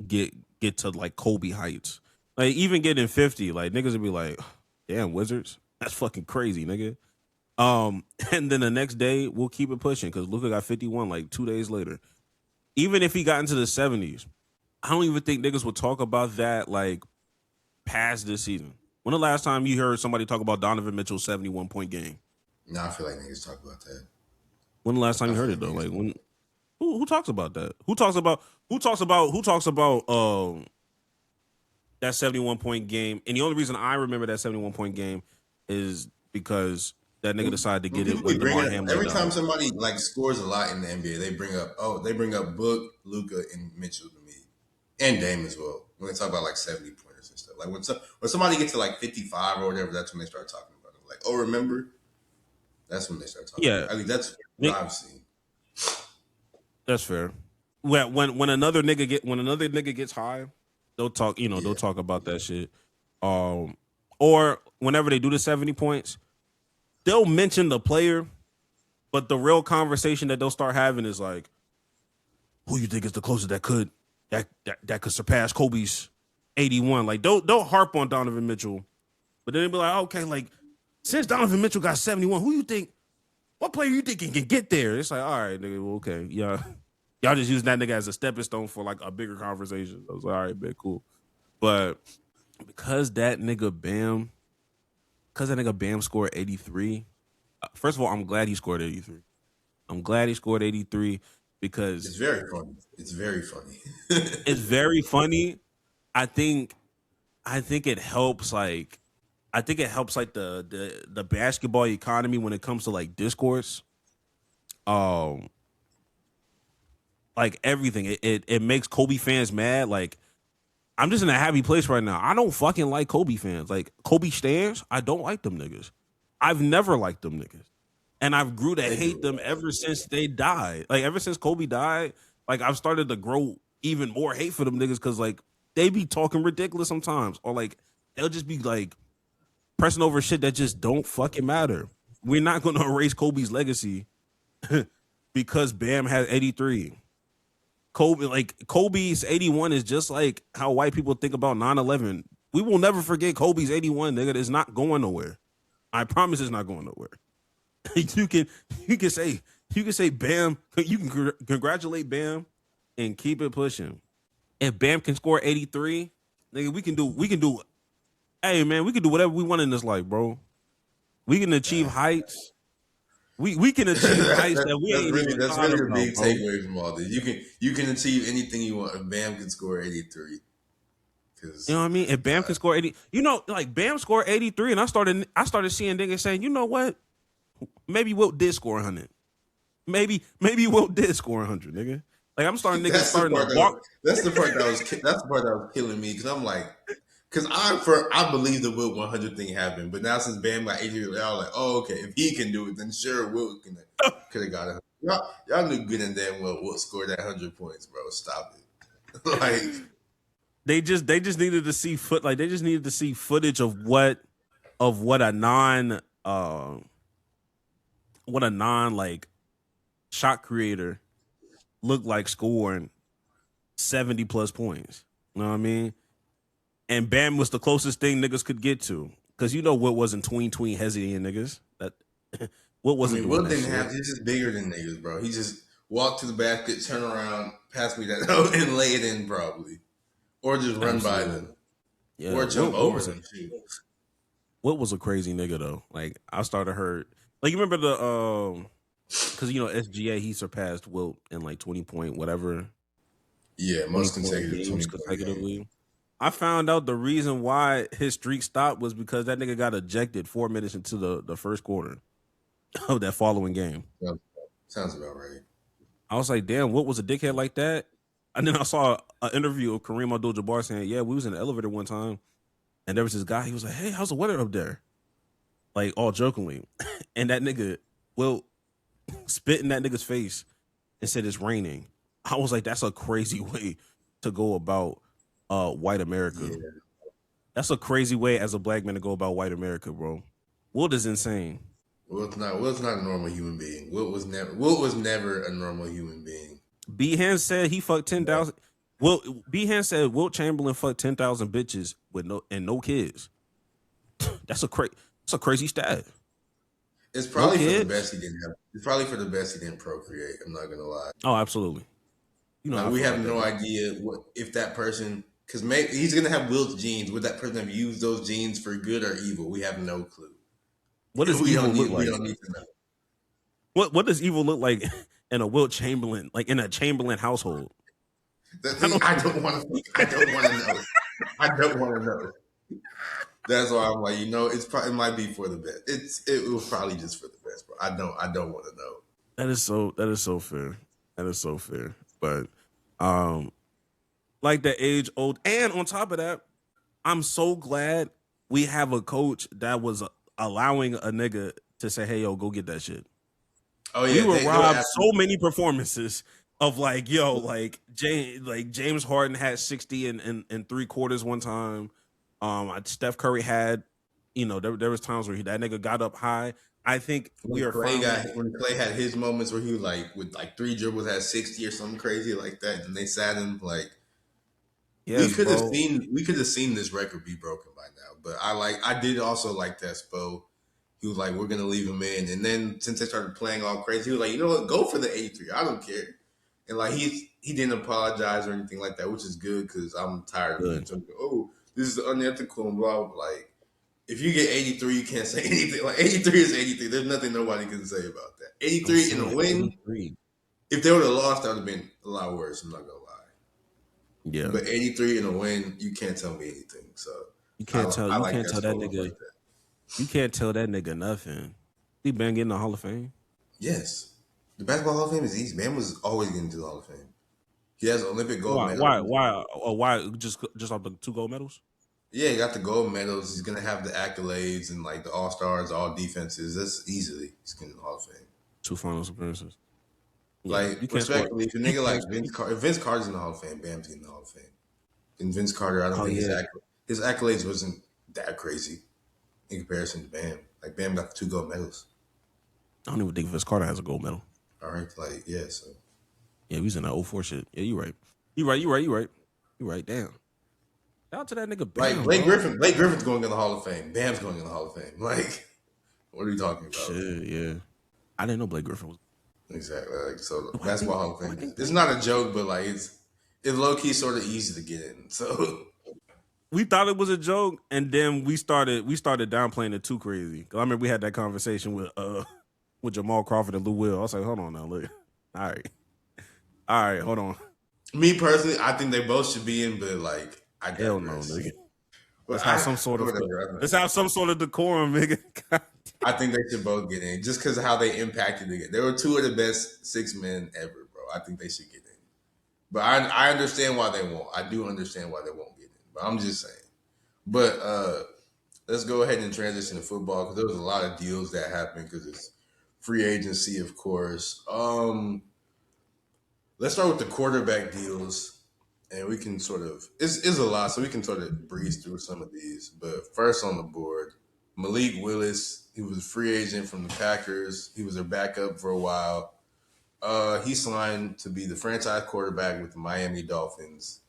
[SPEAKER 1] get get to like Kobe heights. Like even getting 50, like niggas would be like, damn, Wizards, that's fucking crazy, nigga. And then the next day we'll keep it pushing because Luka got 51 like 2 days later. Even if he got into the 70s, I don't even think niggas would talk about that like past this season. When the last time you heard somebody talk about Donovan Mitchell's 71-point game?
[SPEAKER 2] Now I feel like niggas talk about that.
[SPEAKER 1] When the last time
[SPEAKER 2] I
[SPEAKER 1] you
[SPEAKER 2] feel
[SPEAKER 1] heard
[SPEAKER 2] like
[SPEAKER 1] it though?
[SPEAKER 2] niggas.
[SPEAKER 1] Like when who talks about that? Who talks about that 71-point game? And the only reason I remember that 71-point game is because that nigga decided to
[SPEAKER 2] When
[SPEAKER 1] get it
[SPEAKER 2] people be
[SPEAKER 1] when
[SPEAKER 2] bringing
[SPEAKER 1] DeMar
[SPEAKER 2] up
[SPEAKER 1] Hamlin
[SPEAKER 2] every time
[SPEAKER 1] died.
[SPEAKER 2] somebody like scores a lot in the NBA, they bring up Book, Luca, and Mitchell to me, and Dame as well. When they talk about like 70 pointers and stuff, like when somebody gets to like 55 or whatever, that's when they start talking about it. Like, oh, remember? That's when they start talking about
[SPEAKER 1] Yeah,
[SPEAKER 2] it. I mean, that's what
[SPEAKER 1] Nick,
[SPEAKER 2] I've seen.
[SPEAKER 1] that's fair. When another nigga gets high, they'll talk. You know, they'll
[SPEAKER 2] Yeah,
[SPEAKER 1] talk about that shit. Um, or whenever they do the 70 points, they'll mention the player, but the real conversation that they'll start having is like, who you think is the closest that could surpass Kobe's 81? Like don't harp on Donovan Mitchell, but then they'll be like, okay, like since Donovan Mitchell got 71, who you think? What player you think can get there? It's like, all right, nigga, well, okay, yeah. Y'all just use that nigga as a stepping stone for like a bigger conversation. I was like, all right, man, cool. But because that nigga Bam scored 83. First of all, I'm glad he scored 83. I'm glad he scored 83 because
[SPEAKER 2] it's very funny. It's very funny.
[SPEAKER 1] it's very funny. I think it helps like the basketball economy when it comes to like discourse. Um like everything. It makes Kobe fans mad. Like I'm just in a happy place right now. I don't fucking like Kobe fans. Like Kobe stans, I don't like them niggas. I've never liked them niggas. And I've grew to
[SPEAKER 2] They
[SPEAKER 1] hate
[SPEAKER 2] do.
[SPEAKER 1] them ever since they died. Like ever since Kobe died, like I've started to grow even more hate for them niggas because like they be talking ridiculous sometimes. Or like they'll just be like pressing over shit that just don't fucking matter. We're not gonna erase Kobe's legacy because Bam has 83. Kobe's 81 is just like how white people think about 9/11. We will never forget Kobe's 81, nigga. It's not going nowhere. I promise it's not going nowhere. you can you can say Bam, you can congratulate Bam and keep it pushing. If Bam can score 83, nigga, we can do hey man, we can do whatever we want in this life, bro. We can achieve heights. We can achieve heights that we ain't even
[SPEAKER 2] That's
[SPEAKER 1] thought
[SPEAKER 2] really the
[SPEAKER 1] about,
[SPEAKER 2] big
[SPEAKER 1] bro.
[SPEAKER 2] takeaway from all this. You can achieve anything you want. If Bam can score 83,
[SPEAKER 1] You know
[SPEAKER 2] because
[SPEAKER 1] what I mean? If Bam can score 80, like Bam scored 83, and I started seeing niggas saying, you know what? Maybe Wilt did score 100. Maybe Wilt did score 100, nigga. Like I'm starting niggas
[SPEAKER 2] that's the
[SPEAKER 1] starting to
[SPEAKER 2] part that
[SPEAKER 1] walk.
[SPEAKER 2] that's the part that was killing me because I'm like because I believe the Wilt 100 thing happened, but now since Bam got 83, I was like, oh okay, if he can do it, then sure Wilt could have got it. Y'all knew good and damn well Wilt scored that 100 points, bro. Stop it. Like
[SPEAKER 1] They just needed to see they just needed to see footage of what a non like shot creator looked like scoring 70 plus points. You know what I mean? And Bam was the closest thing niggas could get to. Cause Wilt wasn't tween hesitating niggas. That Wilt
[SPEAKER 2] I
[SPEAKER 1] wasn't
[SPEAKER 2] mean,
[SPEAKER 1] doing
[SPEAKER 2] Wilt
[SPEAKER 1] that
[SPEAKER 2] didn't
[SPEAKER 1] shit.
[SPEAKER 2] have. He's just bigger than niggas, bro. He just walked to the basket, turn around, pass me that, and lay it in probably, or just run by
[SPEAKER 1] Absolutely.
[SPEAKER 2] them,
[SPEAKER 1] Yeah.
[SPEAKER 2] or jump
[SPEAKER 1] Wilt
[SPEAKER 2] over
[SPEAKER 1] was a
[SPEAKER 2] them too.
[SPEAKER 1] Wilt was a crazy nigga though. Like I started heard like you remember the because SGA he surpassed Wilt in like 20 point whatever
[SPEAKER 2] Yeah,
[SPEAKER 1] 20
[SPEAKER 2] most
[SPEAKER 1] point
[SPEAKER 2] consecutive
[SPEAKER 1] games
[SPEAKER 2] 20-point game.
[SPEAKER 1] consecutively. I found out the reason why his streak stopped was because that nigga got ejected 4 minutes into the first quarter of that following game.
[SPEAKER 2] Sounds about right.
[SPEAKER 1] I was like, damn, what was a dickhead like that? And then I saw an interview of Kareem Abdul-Jabbar saying, yeah, we was in the elevator one time, and there was this guy. He was like, hey, how's the weather up there? Like, all jokingly. And that nigga, Will, spit in that nigga's face and said it's raining. I was like, that's a crazy way to go about white America.
[SPEAKER 2] Yeah.
[SPEAKER 1] That's a crazy way as a black man to go about white America, bro. Wilt is insane.
[SPEAKER 2] Wilt's not a normal human being. Wilt was never a normal human being.
[SPEAKER 1] Behan said he fucked 10,000. Behan said Wilt Chamberlain fucked 10,000 bitches with no kids. That's a crazy stat.
[SPEAKER 2] It's probably for the best he didn't have. It's probably for the best he didn't procreate. I'm not gonna lie.
[SPEAKER 1] Oh, absolutely. You know,
[SPEAKER 2] we have no idea what if that person, because maybe he's gonna have Wilt's genes. Would that person have used those genes for good or evil? We have no clue.
[SPEAKER 1] What does evil look like?
[SPEAKER 2] We don't need to know.
[SPEAKER 1] What does evil look like in a Wilt Chamberlain, like in a Chamberlain household?
[SPEAKER 2] I don't want to know. I don't want to know. That's why I'm like, it might be for the best. It was probably just for the best, bro. I don't want to know.
[SPEAKER 1] That is so fair. That is so fair. But like the age old, and on top of that, I'm so glad we have a coach that was allowing a nigga to say, hey, yo, go get that shit.
[SPEAKER 2] Oh yeah,
[SPEAKER 1] we were robbed so many performances of like, yo, like James Harden had 60 in 3 quarters one time. Steph Curry had, there was times where that nigga got up high. I think
[SPEAKER 2] when Clay had his moments where he was like with like 3 dribbles had 60 or something crazy like that, and they sat him like. Yes, we could have seen this record be broken by now, but I did also like that Spo. He was like, we're gonna leave him in, and then since they started playing all crazy, he was like, you know what, go for the 83. I don't care, and like he didn't apologize or anything like that, which is good because I'm tired of it. Oh, this is unethical and blah blah. Like, if you get 83, you can't say anything. Like 83 is 83. There's nothing nobody can say about that. 83 in a win. 83. If they would have lost, that would have been a lot worse. I'm not gonna lie. Yeah, but 83 in a win, you can't tell me anything. So
[SPEAKER 1] you can't tell that nigga. Like that. You can't tell that nigga nothing. He been getting the Hall of Fame.
[SPEAKER 2] Yes, the Basketball Hall of Fame is easy. Man was always getting to the Hall of Fame. He has Olympic gold medal.
[SPEAKER 1] Why? Just off the 2 gold medals?
[SPEAKER 2] Yeah, he got the gold medals. He's gonna have the accolades and like the All Stars, all defenses. That's easily he's getting the Hall of Fame.
[SPEAKER 1] 2 finals appearances.
[SPEAKER 2] Like, respectfully, if a nigga like Vince Carter's in the Hall of Fame, Bam's getting the Hall of Fame. And Vince Carter, I don't think his accolades wasn't that crazy in comparison to Bam. Like, Bam got the 2 gold medals.
[SPEAKER 1] I don't even think Vince Carter has a gold medal.
[SPEAKER 2] All right, like, yeah, so.
[SPEAKER 1] Yeah, we was in that 04 shit. Yeah, you right. You right. Damn. Shout out to that nigga Bam.
[SPEAKER 2] Like, Blake Griffin's going in the Hall of Fame. Bam's going in the Hall of Fame. Like, what are you talking about?
[SPEAKER 1] Shit, yeah. I didn't know Blake Griffin was.
[SPEAKER 2] Exactly. Like, so the Basketball Hall of Fame. It's not a joke, but like it's low key sort of easy to get in. So
[SPEAKER 1] we thought it was a joke, and then we started downplaying it too crazy. Cause I remember we had that conversation with Jamal Crawford and Lou Will. I was like, hold on now, look. All right, hold on.
[SPEAKER 2] Me personally, I think they both should be in, but like I
[SPEAKER 1] hell no, nigga. Let's have some sort of decorum, nigga.
[SPEAKER 2] I think they should both get in just because of how they impacted the game. They were 2 of the best 6 men ever, bro. I think they should get in. But I understand why they won't. I do understand why they won't get in. But I'm just saying. But let's go ahead and transition to football because there was a lot of deals that happened because it's free agency, of course. Let's start with the quarterback deals. And we can sort of it's a lot, so we can sort of breeze through some of these. But first on the board, Malik Willis. He was a free agent from the Packers. He was their backup for a while. He signed to be the franchise quarterback with the Miami Dolphins.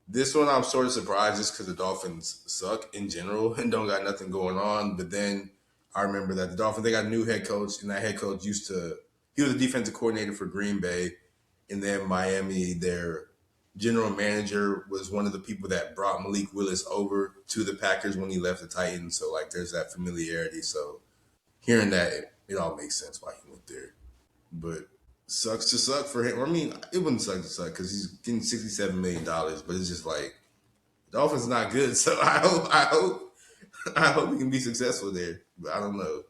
[SPEAKER 2] This one I'm sort of surprised just because the Dolphins suck in general and don't got nothing going on. But then I remember that the Dolphins, they got a new head coach, and that head coach he was a defensive coordinator for Green Bay. And then Miami, their general manager was one of the people that brought Malik Willis over to the Packers when he left the Titans. So, like, there's that familiarity. So, hearing that, it all makes sense why he went there. But sucks to suck for him. I mean, it wouldn't suck to suck because he's getting $67 million. But it's just like, Dolphins not good, so I hope he can be successful there. But I don't know.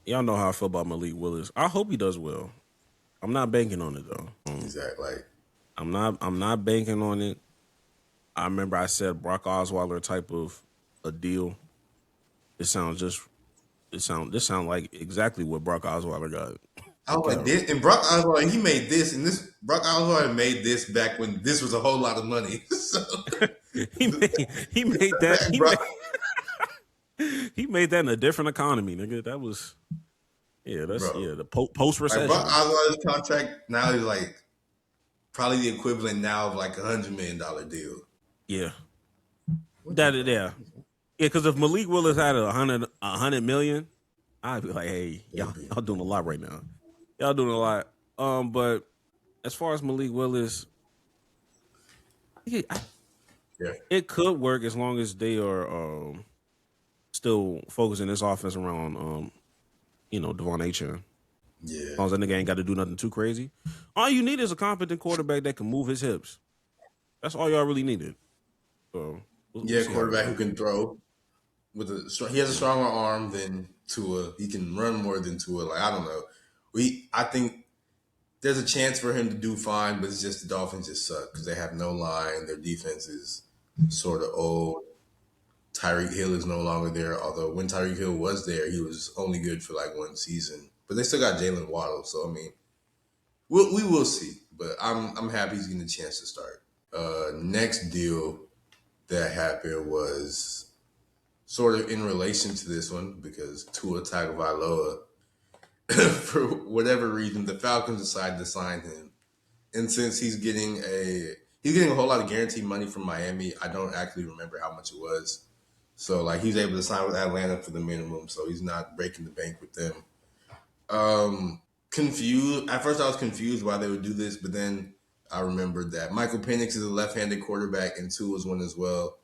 [SPEAKER 1] Y'all know how I feel about Malik Willis. I hope he does well. I'm not banking on it though.
[SPEAKER 2] Exactly. Like,
[SPEAKER 1] I'm not banking on it. I remember I said Brock Osweiler type of a deal. This sound like exactly what Brock Osweiler got.
[SPEAKER 2] I was like, this, and Brock Osweiler, he made this, and this Brock Osweiler made this back when this was a whole lot of money. So
[SPEAKER 1] he made that he made that in a different economy, nigga. That was the post recession.
[SPEAKER 2] Like Brock Osweiler's contract now is like probably the equivalent now of like $100 million deal.
[SPEAKER 1] Yeah, because if Malik Willis had $100 million, I'd be like, hey, y'all doing a lot right now. Y'all doing a lot. But as far as Malik Willis, it could work as long as they are still focusing this offense around Devon Achane.
[SPEAKER 2] Yeah.
[SPEAKER 1] As long as that nigga ain't got to do nothing too crazy. All you need is a competent quarterback that can move his hips. That's all y'all really needed. So
[SPEAKER 2] we'll quarterback who can throw. He has a stronger arm than Tua. He can run more than Tua. Like, I don't know. I think there's a chance for him to do fine, but it's just the Dolphins just suck because they have no line. Their defense is sort of old. Tyreek Hill is no longer there. Although when Tyreek Hill was there, he was only good for like one season. But they still got Jalen Waddle, so I mean, we will see. But I'm happy he's getting a chance to start. Next deal that happened was sort of in relation to this one because Tua Tagovailoa, for whatever reason, the Falcons decided to sign him, and since he's getting a whole lot of guaranteed money from Miami, I don't actually remember how much it was. So like he's able to sign with Atlanta for the minimum, so he's not breaking the bank with them. Confused. At first I was confused why they would do this, but then I remembered that Michael Penix is a left-handed quarterback and Tua is one as well.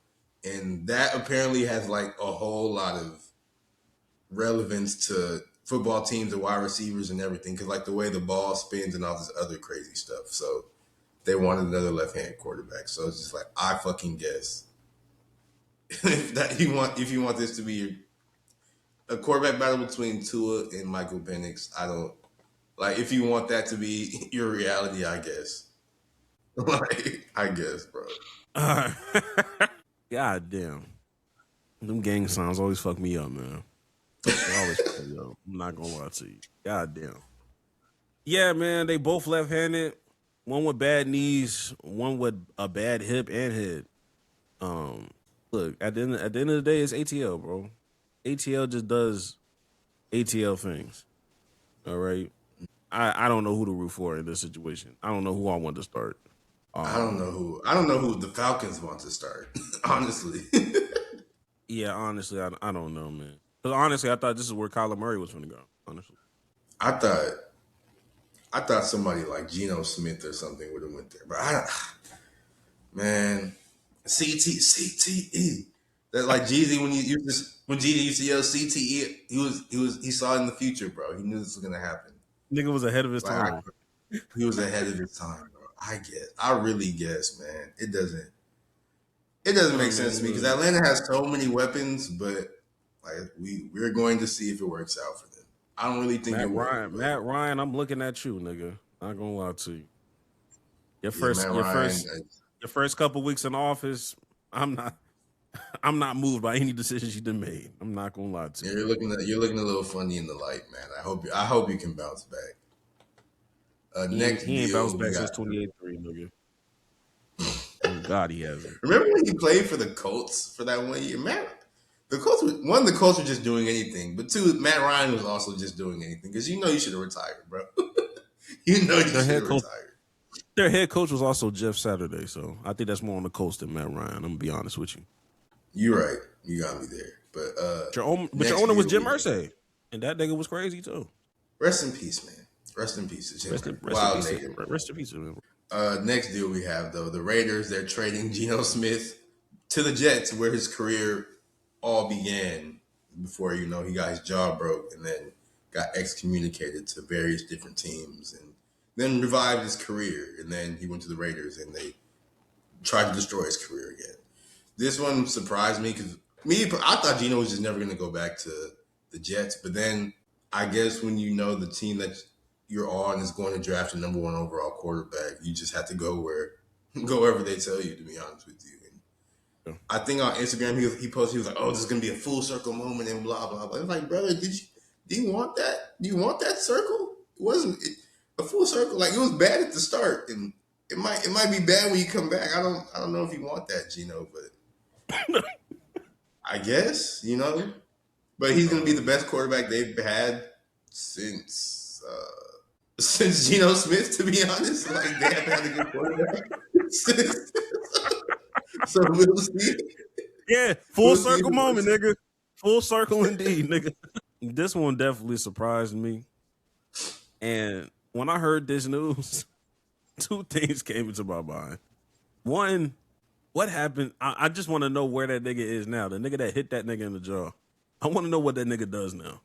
[SPEAKER 2] And that apparently has like a whole lot of relevance to football teams and wide receivers and everything. Cause like the way the ball spins and all this other crazy stuff. So they wanted another left-handed quarterback. So it's just like, I fucking guess. If you want this to be a quarterback battle between Tua and Michael Penix, I don't like if you want that to be your reality, I guess. Like, I guess, bro.
[SPEAKER 1] God damn. Them gang signs always fuck me up, man. They always fuck me up. I'm not gonna lie to you. God damn. Yeah, man, they both left-handed. One with bad knees, one with a bad hip and head. Look, at the end of the day, it's ATL, bro. ATL just does ATL things. All right. I don't know who to root for in this situation. I don't know who I want to start.
[SPEAKER 2] I don't know who the Falcons want to start. Honestly.
[SPEAKER 1] Yeah, honestly, I don't know, man. Because honestly, I thought this is where Kyler Murray was going to go. Honestly,
[SPEAKER 2] I thought somebody like Geno Smith or something would have went there, but man, CTE. That like Jeezy when Jeezy used to yell CTE, he saw it in the future, bro. He knew this was gonna happen.
[SPEAKER 1] nigga was ahead of his time.
[SPEAKER 2] He was ahead of his time, bro. I really guess, man. It doesn't make sense to me because Atlanta has so many weapons, but like we're going to see if it works out for them. I don't really think
[SPEAKER 1] Matt Ryan, I'm looking at you, nigga. Not gonna lie to you. Your first couple weeks in office, I'm not moved by any decisions you done made. I'm not gonna lie to you.
[SPEAKER 2] You're looking a little funny in the light, man. I hope you can bounce back.
[SPEAKER 1] He ain't bounced back since 28-3, nigga. Oh God, he hasn't.
[SPEAKER 2] Remember when he played for the Colts for that 1 year? The Colts were just doing anything, but two, Matt Ryan was also just doing anything because you should have retired, bro. You should have retired.
[SPEAKER 1] Their head coach was also Jeff Saturday, so I think that's more on the Colts than Matt Ryan. I'm gonna be honest with you.
[SPEAKER 2] You're right. You got me there, but your
[SPEAKER 1] owner was Jim Irsay, and that nigga was crazy too.
[SPEAKER 2] Rest in peace, man. Rest in peace.
[SPEAKER 1] Rest in peace, man.
[SPEAKER 2] Next deal we have though, the Raiders. They're trading Geno Smith to the Jets, where his career all began before he got his jaw broke and then got excommunicated to various different teams and then revived his career. And then he went to the Raiders and they tried to destroy his career again. This one surprised me because I thought Geno was just never going to go back to the Jets. But then I guess when you know the team that you're on is going to draft a number one overall quarterback, you just have to go wherever they tell you. To be honest with you, and I think on Instagram he posted, he was like, "Oh, this is going to be a full circle moment," and blah blah blah. I'm like, brother, do you want that? Do you want that circle? It wasn't a full circle. Like, it was bad at the start, and it might be bad when you come back. I don't know if you want that, Geno, but. I guess, but he's going to be the best quarterback they've had since Geno Smith, to be honest. Like, they haven't had a good quarterback since. So we'll see.
[SPEAKER 1] Yeah, full circle moment, nigga. Full circle indeed, nigga. This one definitely surprised me. And when I heard this news, two things came into my mind. One, what happened? I just want to know where that nigga is now. The nigga that hit that nigga in the jaw. I want to know what that nigga does now.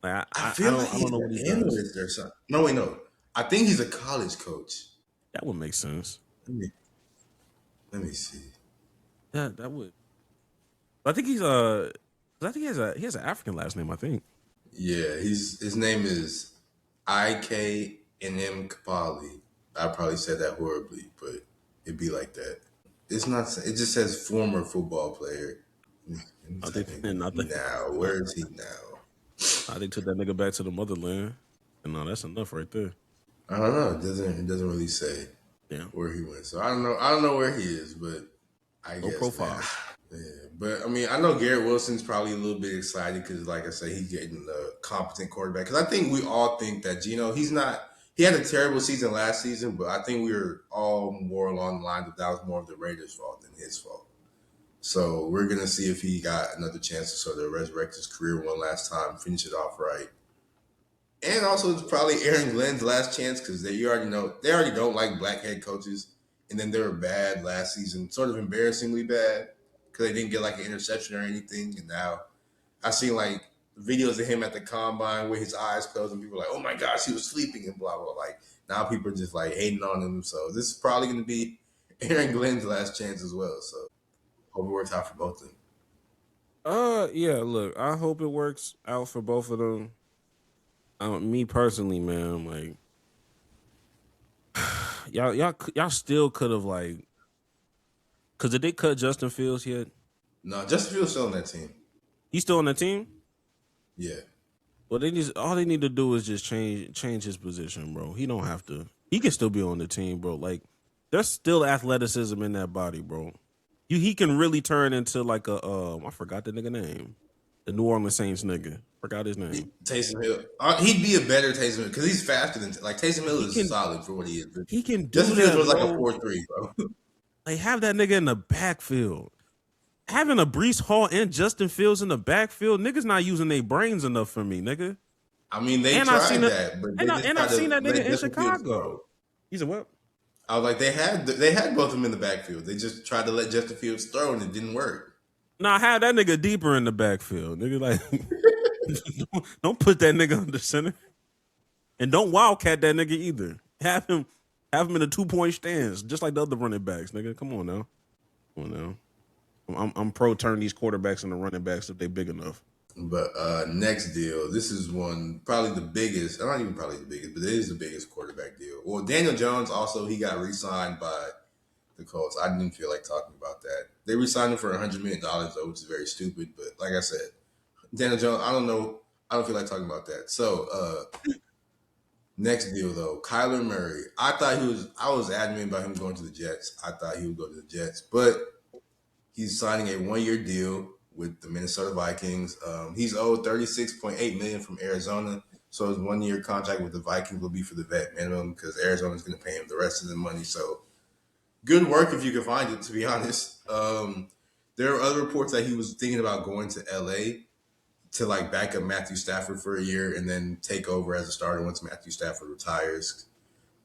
[SPEAKER 1] Like, I don't know what he does.
[SPEAKER 2] Or something. No, wait, no. I think he's a college coach.
[SPEAKER 1] That would make sense.
[SPEAKER 2] Let me see.
[SPEAKER 1] Yeah, that would. I think he's I think he has an African last name, I think.
[SPEAKER 2] Yeah, his name is IKNM Kapali. I probably said that horribly, but it'd be like that. It's not. It just says former football player. Now, where is he now?
[SPEAKER 1] I think took that nigga back to the motherland, and no, that's enough right there.
[SPEAKER 2] I don't know. It doesn't really say where he went. So I don't know. I don't know where he is, but I guess
[SPEAKER 1] profile.
[SPEAKER 2] Yeah, but I mean, I know Garrett Wilson's probably a little bit excited because, like I say, he's getting a competent quarterback. Because I think we all think that Geno, he's not. He had a terrible season last season, but I think we were all more along the lines that was more of the Raiders' fault than his fault. So we're going to see if he got another chance to sort of resurrect his career one last time, finish it off right. And also it's probably Aaron Glenn's last chance because they already don't like black head coaches. And then they were bad last season, sort of embarrassingly bad because they didn't get like an interception or anything. And now I've seen like videos of him at the combine with his eyes closed and people are like, oh my gosh, he was sleeping and blah, blah. Like now people are just like hating on him. So this is probably going to be Aaron Glenn's last chance as well. So hope it works out for both of them.
[SPEAKER 1] Yeah, look, I hope it works out for both of them. Me personally, man, like y'all still could have like, cause did they cut Justin Fields yet?
[SPEAKER 2] No, Justin Fields still on that team.
[SPEAKER 1] He's still on that team?
[SPEAKER 2] Yeah.
[SPEAKER 1] Well, all they need to do is just change his position, bro. He don't have to. He can still be on the team, bro. Like, there's still athleticism in that body, bro. He can really turn into like I forgot the nigga name. The New Orleans Saints nigga. Forgot his name.
[SPEAKER 2] Taysom Hill. He'd be a better Taysom Hill because he's faster than Taysom Hill is solid for what he is.
[SPEAKER 1] He can do
[SPEAKER 2] Justin
[SPEAKER 1] that,
[SPEAKER 2] Fields was like a 4-3, bro.
[SPEAKER 1] Like, have that nigga in the backfield. Having a Breece Hall and Justin Fields in the backfield, niggas not using their brains enough for me, nigga.
[SPEAKER 2] I mean, they tried that, but
[SPEAKER 1] I've seen that nigga in Chicago. He said what?
[SPEAKER 2] I was like, they had both of them in the backfield. They just tried to let Justin Fields throw, and it didn't work.
[SPEAKER 1] Nah, have that nigga deeper in the backfield, nigga. Like, don't put that nigga under center, and don't wildcat that nigga either. Have him in a 2-point stance, just like the other running backs, nigga. Come on now. I'm pro turn these quarterbacks into running backs if they big enough.
[SPEAKER 2] But next deal, this is one probably the biggest. Not even probably the biggest, but it is the biggest quarterback deal. Well, Daniel Jones also he got re-signed by the Colts. I didn't feel like talking about that. They re-signed him for $100 million though, which is very stupid. But like I said, Daniel Jones, I don't know. I don't feel like talking about that. So next deal though, Kyler Murray. I was adamant about him going to the Jets. I thought he would go to the Jets, but he's signing a 1-year deal with the Minnesota Vikings. He's owed $36.8 million from Arizona. So his 1-year contract with the Vikings will be for the vet minimum because Arizona's going to pay him the rest of the money. So good work if you can find it, to be honest. There are other reports that he was thinking about going to LA to like back up Matthew Stafford for a year and then take over as a starter once Matthew Stafford retires.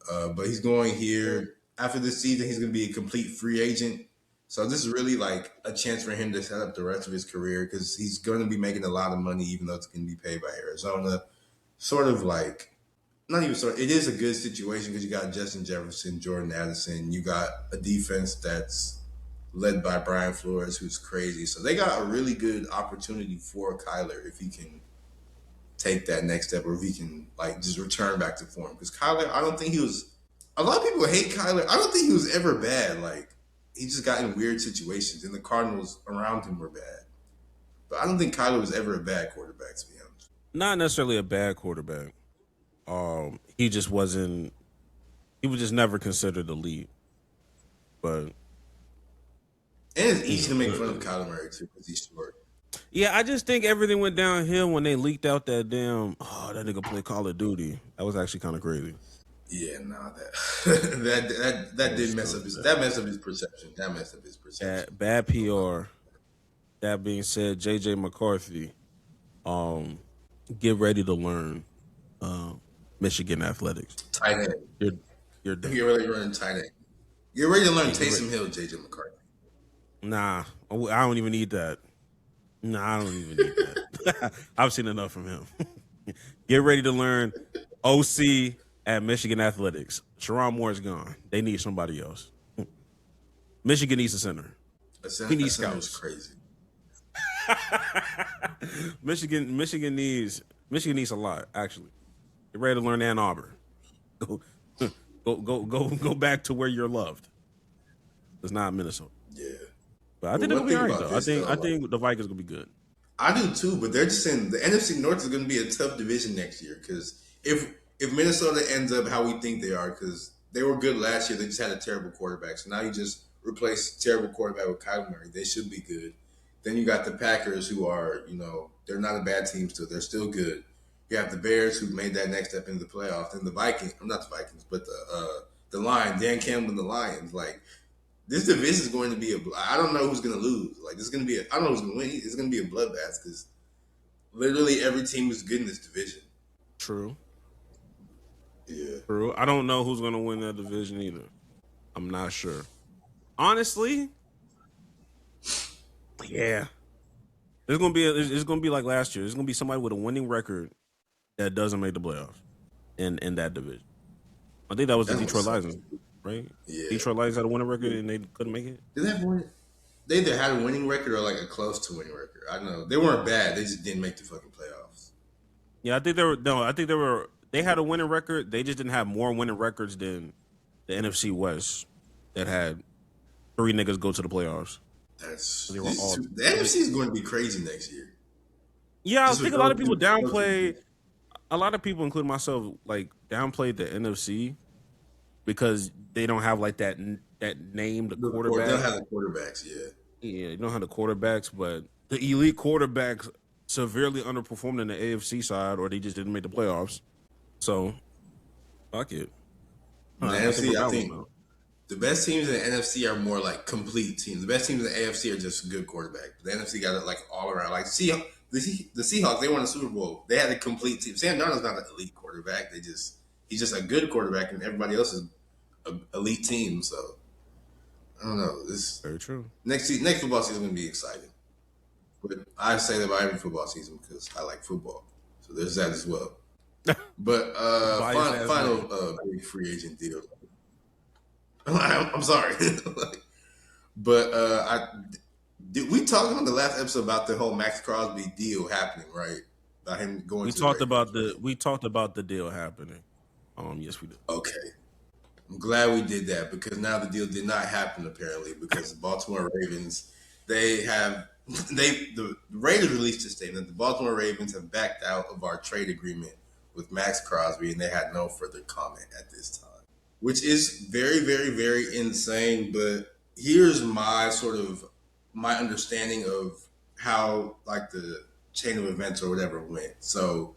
[SPEAKER 2] But he's going here. After this season, he's going to be a complete free agent. So this is really like a chance for him to set up the rest of his career because he's going to be making a lot of money, even though it's going to be paid by Arizona. Sort of like, not even sort of, it is a good situation because you got Justin Jefferson, Jordan Addison. You got a defense that's led by Brian Flores, who's crazy. So they got a really good opportunity for Kyler if he can take that next step, or if he can like just return back to form. Because Kyler, I don't think he was. A lot of people hate Kyler. I don't think he was ever bad. Like he just got in weird situations, and the Cardinals around him were bad. But I don't think Kyler was ever a bad quarterback, to be honest.
[SPEAKER 1] Not necessarily a bad quarterback. He just wasn't. He was just never considered elite. But
[SPEAKER 2] And it's easy to make fun of Kyler Murray too because he's short.
[SPEAKER 1] yeah, I just think everything went downhill when they leaked out that damn. Oh, that nigga play Call of Duty. That was actually kind of crazy.
[SPEAKER 2] Yeah, nah, that did mess up his perception. That messed up his perception.
[SPEAKER 1] Bad PR. That being said, JJ McCarthy, get ready to learn Michigan athletics.
[SPEAKER 2] Tight end.
[SPEAKER 1] You're done.
[SPEAKER 2] Get ready to learn tight end. Get ready to learn Taysom Hill, JJ McCarthy.
[SPEAKER 1] Nah, I don't even need that. Nah, I don't even need that. I've seen enough from him. Get ready to learn OC at Michigan athletics. Sharon Moore's gone. They need somebody else. Michigan needs a center. He needs scouts.
[SPEAKER 2] Crazy.
[SPEAKER 1] Michigan needs a lot, actually. Get ready to learn Ann Arbor. Go back to where you're loved. It's not Minnesota.
[SPEAKER 2] Yeah.
[SPEAKER 1] But I think they're gonna be all right though. I think the Vikings gonna be good.
[SPEAKER 2] I do too, but they're just saying the NFC North is gonna be a tough division next year because if Minnesota ends up how we think they are, because they were good last year, they just had a terrible quarterback. So now you just replace terrible quarterback with Kyler Murray. They should be good. Then you got the Packers, who are, they're not a bad team still. They're still good. You have the Bears, who made that next step into the playoffs. And the Vikings, not the Vikings, but the Lions, Dan Campbell and the Lions. Like, this division is going to be I don't know who's going to lose. Like, this is going to be I don't know who's going to win. It's going to be a bloodbath because literally every team is good in this division.
[SPEAKER 1] True.
[SPEAKER 2] Yeah.
[SPEAKER 1] True. I don't know who's going to win that division either. I'm not sure. Honestly, yeah. It's gonna be like last year. It's gonna be somebody with a winning record that doesn't make the playoffs in that division. I think that was the Detroit Lions, right?
[SPEAKER 2] Yeah.
[SPEAKER 1] Detroit Lions had a winning record and they couldn't make it.
[SPEAKER 2] Did they have one? They either had a winning record or like a close to winning record. I don't know. They weren't bad. They just didn't make the fucking playoffs.
[SPEAKER 1] Yeah, I think they had a winning record. They just didn't have more winning records than the NFC West that had 3 niggas go to the playoffs.
[SPEAKER 2] The NFC is going to be crazy next year.
[SPEAKER 1] Yeah, I think a lot of people downplay. A lot of people, including myself, like downplayed the NFC because they don't have like that named quarterback.
[SPEAKER 2] They don't have the quarterbacks,
[SPEAKER 1] Yeah, you don't have the quarterbacks, but the elite quarterbacks severely underperformed in the AFC side, or they just didn't make the playoffs. So, fuck it.
[SPEAKER 2] The NFC, I think the best teams in the NFC are more like complete teams. The best teams in the AFC are just good quarterback. The NFC got it like all around. Like the Seahawks, they won a Super Bowl. They had a complete team. Sam Darnold's not an elite quarterback. He's just a good quarterback, and everybody else is an elite team. So I don't know. This
[SPEAKER 1] very true.
[SPEAKER 2] Next football season is going to be exciting. But I say that about every football season because I like football. So there's that as well. But final big free agent deal. I'm sorry. But we talked on the last episode about the whole Max Crosby deal happening, right? About him going. We talked about
[SPEAKER 1] the deal happening. Yes, we did.
[SPEAKER 2] Okay, I'm glad we did that because now the deal did not happen apparently because the Baltimore Ravens the Raiders released a statement. The Baltimore Ravens have backed out of our trade agreement with Max Crosby, and they had no further comment at this time. Which is very, very, very insane. But here's my understanding of how like the chain of events or whatever went. So,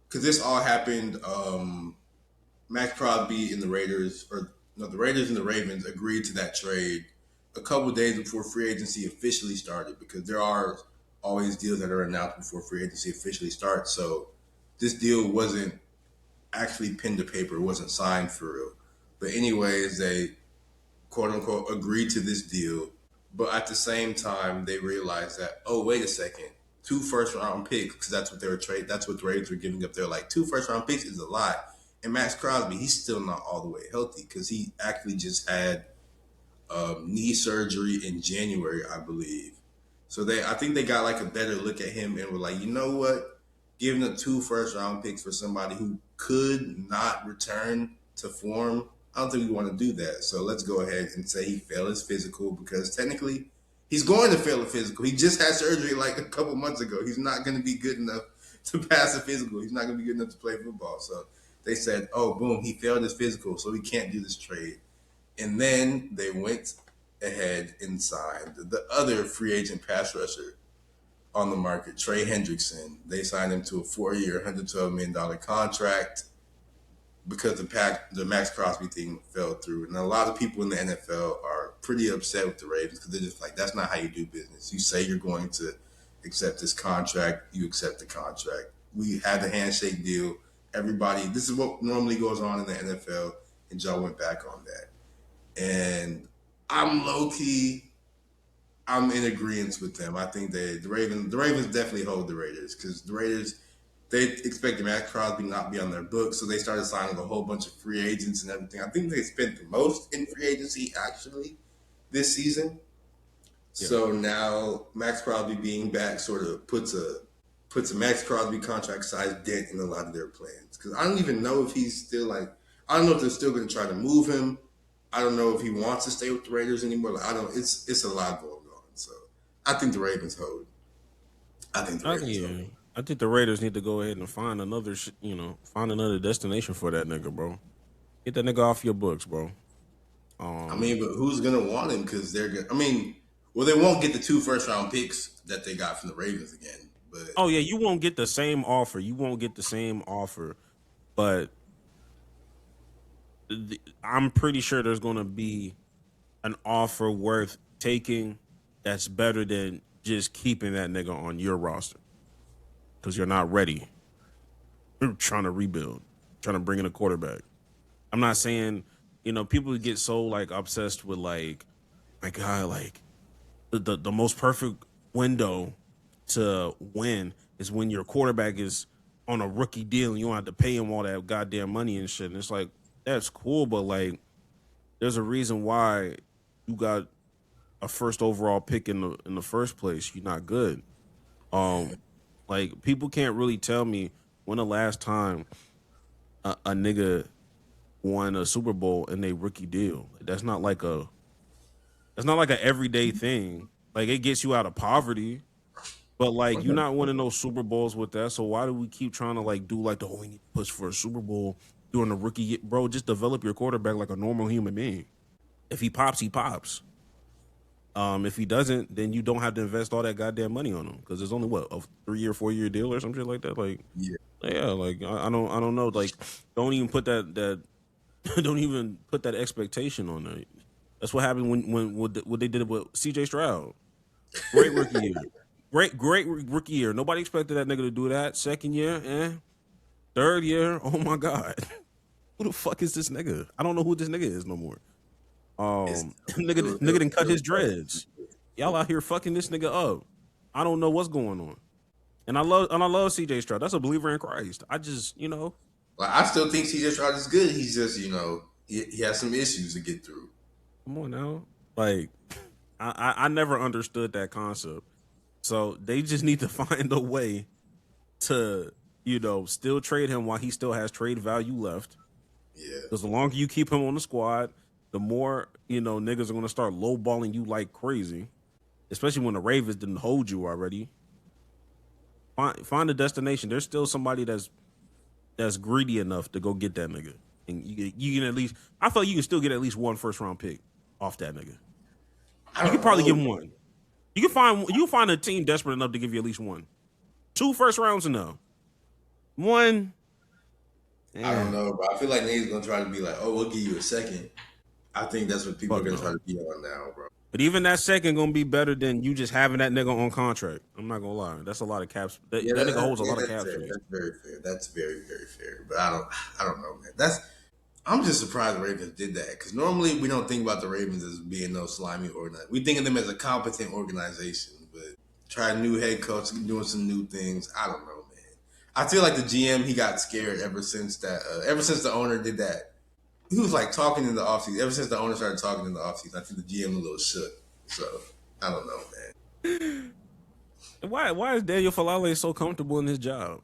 [SPEAKER 2] because this all happened, Max Crosby and the Raiders and the Ravens agreed to that trade a couple of days before free agency officially started because there are always deals that are announced before free agency officially starts. So this deal wasn't actually pen to paper. It wasn't signed for real. But anyways, they quote unquote agreed to this deal. But at the same time, they realized that, oh, wait a second, 2 first-round picks, because that's what they were trading. That's what the Raiders were giving up. They're like, 2 first-round picks is a lot. And Max Crosby, he's still not all the way healthy because he actually just had knee surgery in January, I believe. So I think they got like a better look at him and were like, you know what? Giving the 2 first-round picks for somebody who could not return to form, I don't think we want to do that. So let's go ahead and say he failed his physical, because technically he's going to fail a physical. He just had surgery like a couple months ago. He's not going to be good enough to pass a physical. He's not going to be good enough to play football. So they said, oh, boom, he failed his physical, so we can't do this trade. And then they went ahead and signed the other free agent pass rusher on the market, Trey Hendrickson. They signed him to a 4-year, $112 million contract because the Max Crosby thing fell through. And a lot of people in the NFL are pretty upset with the Ravens because they're just like, that's not how you do business. You say you're going to accept this contract, you accept the contract. We had the handshake deal. Everybody, this is what normally goes on in the NFL, and y'all went back on that. And I'm low-key, I'm in agreement with them. I think the Ravens definitely hold the Raiders, because the Raiders, they expected Matt Crosby not be on their books, so they started signing a whole bunch of free agents and everything. I think they spent the most in free agency actually this season. Yeah. So now Max Crosby being back sort of puts a Max Crosby contract size dent in a lot of their plans. Because I don't even know if he's still like, I don't know if they're still going to try to move him. I don't know if he wants to stay with the Raiders anymore. Like, it's a lot going on. So I think the Ravens hold. I think
[SPEAKER 1] the Raiders need to go ahead and find another, find another destination for that nigga, bro. Get that nigga off your books, bro.
[SPEAKER 2] I mean, but who's gonna want him? Because they're gonna. I mean, well, they won't get the 2 first-round picks that they got from the Ravens again. But
[SPEAKER 1] oh yeah, you won't get the same offer. But I'm pretty sure there's gonna be an offer worth taking that's better than just keeping that nigga on your roster, because you're not ready. You're trying to rebuild, trying to bring in a quarterback. I'm not saying, people get so like obsessed with like, my God, like the most perfect window to win is when your quarterback is on a rookie deal and you don't have to pay him all that goddamn money and shit. And it's like, that's cool, but like, there's a reason why you got a first overall pick in the first place. You're not good. Like, people can't really tell me when the last time a nigga won a Super Bowl in a rookie deal. That's not like a everyday thing. Like, it gets you out of poverty, but like, you're not winning those Super Bowls with that. So why do we keep trying to like do like we need to push for a Super Bowl during the rookie year? Bro, just develop your quarterback like a normal human being. If he pops, he pops. If he doesn't, then you don't have to invest all that goddamn money on him, because it's only a 3-year, 4-year deal or some shit like that. Like, yeah, like I don't know. Like, don't even put that don't even put that expectation on there. That's what happened when what they did with C.J. Stroud. Great rookie year. Great rookie year. Nobody expected that nigga to do that. Second year, Third year, oh my God. Who the fuck is this nigga? I don't know who this nigga is no more. Nigga didn't cut his dreads. Y'all out here fucking this nigga up. I don't know what's going on. And I love CJ Stroud. That's a believer in Christ. I just,
[SPEAKER 2] Like, I still think CJ Stroud is good. He's just, he has some issues to get through.
[SPEAKER 1] Come on now. Like, I never understood that concept. So they just need to find a way to, still trade him while he still has trade value left.
[SPEAKER 2] Yeah.
[SPEAKER 1] Because the longer you keep him on the squad, the more, niggas are going to start lowballing you like crazy, especially when the Ravens didn't hold you already. Find a destination. There's still somebody that's greedy enough to go get that nigga. And you can at least, I feel you can still get at least 1 first-round pick off that nigga. You can probably give him 1. You can find a team desperate enough to give you at least 1. 2 first rounds enough. 1.
[SPEAKER 2] I don't know, bro. I feel like niggas gonna try to be like, oh, we'll give you a second. I think that's what people are gonna try to be on now, bro.
[SPEAKER 1] But even that second gonna be better than you just having that nigga on contract. I'm not gonna lie. That's a lot of caps. That nigga holds a lot of caps.
[SPEAKER 2] That's very fair. That's very, very fair. But I don't know, man. I'm just surprised the Ravens did that, because normally we don't think about the Ravens as being no slimy organization. We think of them as a competent organization, but try a new head coach, doing some new things. I don't know, man. I feel like the GM, he got scared ever since the owner did that he was like talking in the offseason. Ever since the owner started talking in the offseason, I think the GM a little shook. So I don't know, man.
[SPEAKER 1] Why is Daniel Falale so comfortable in his job?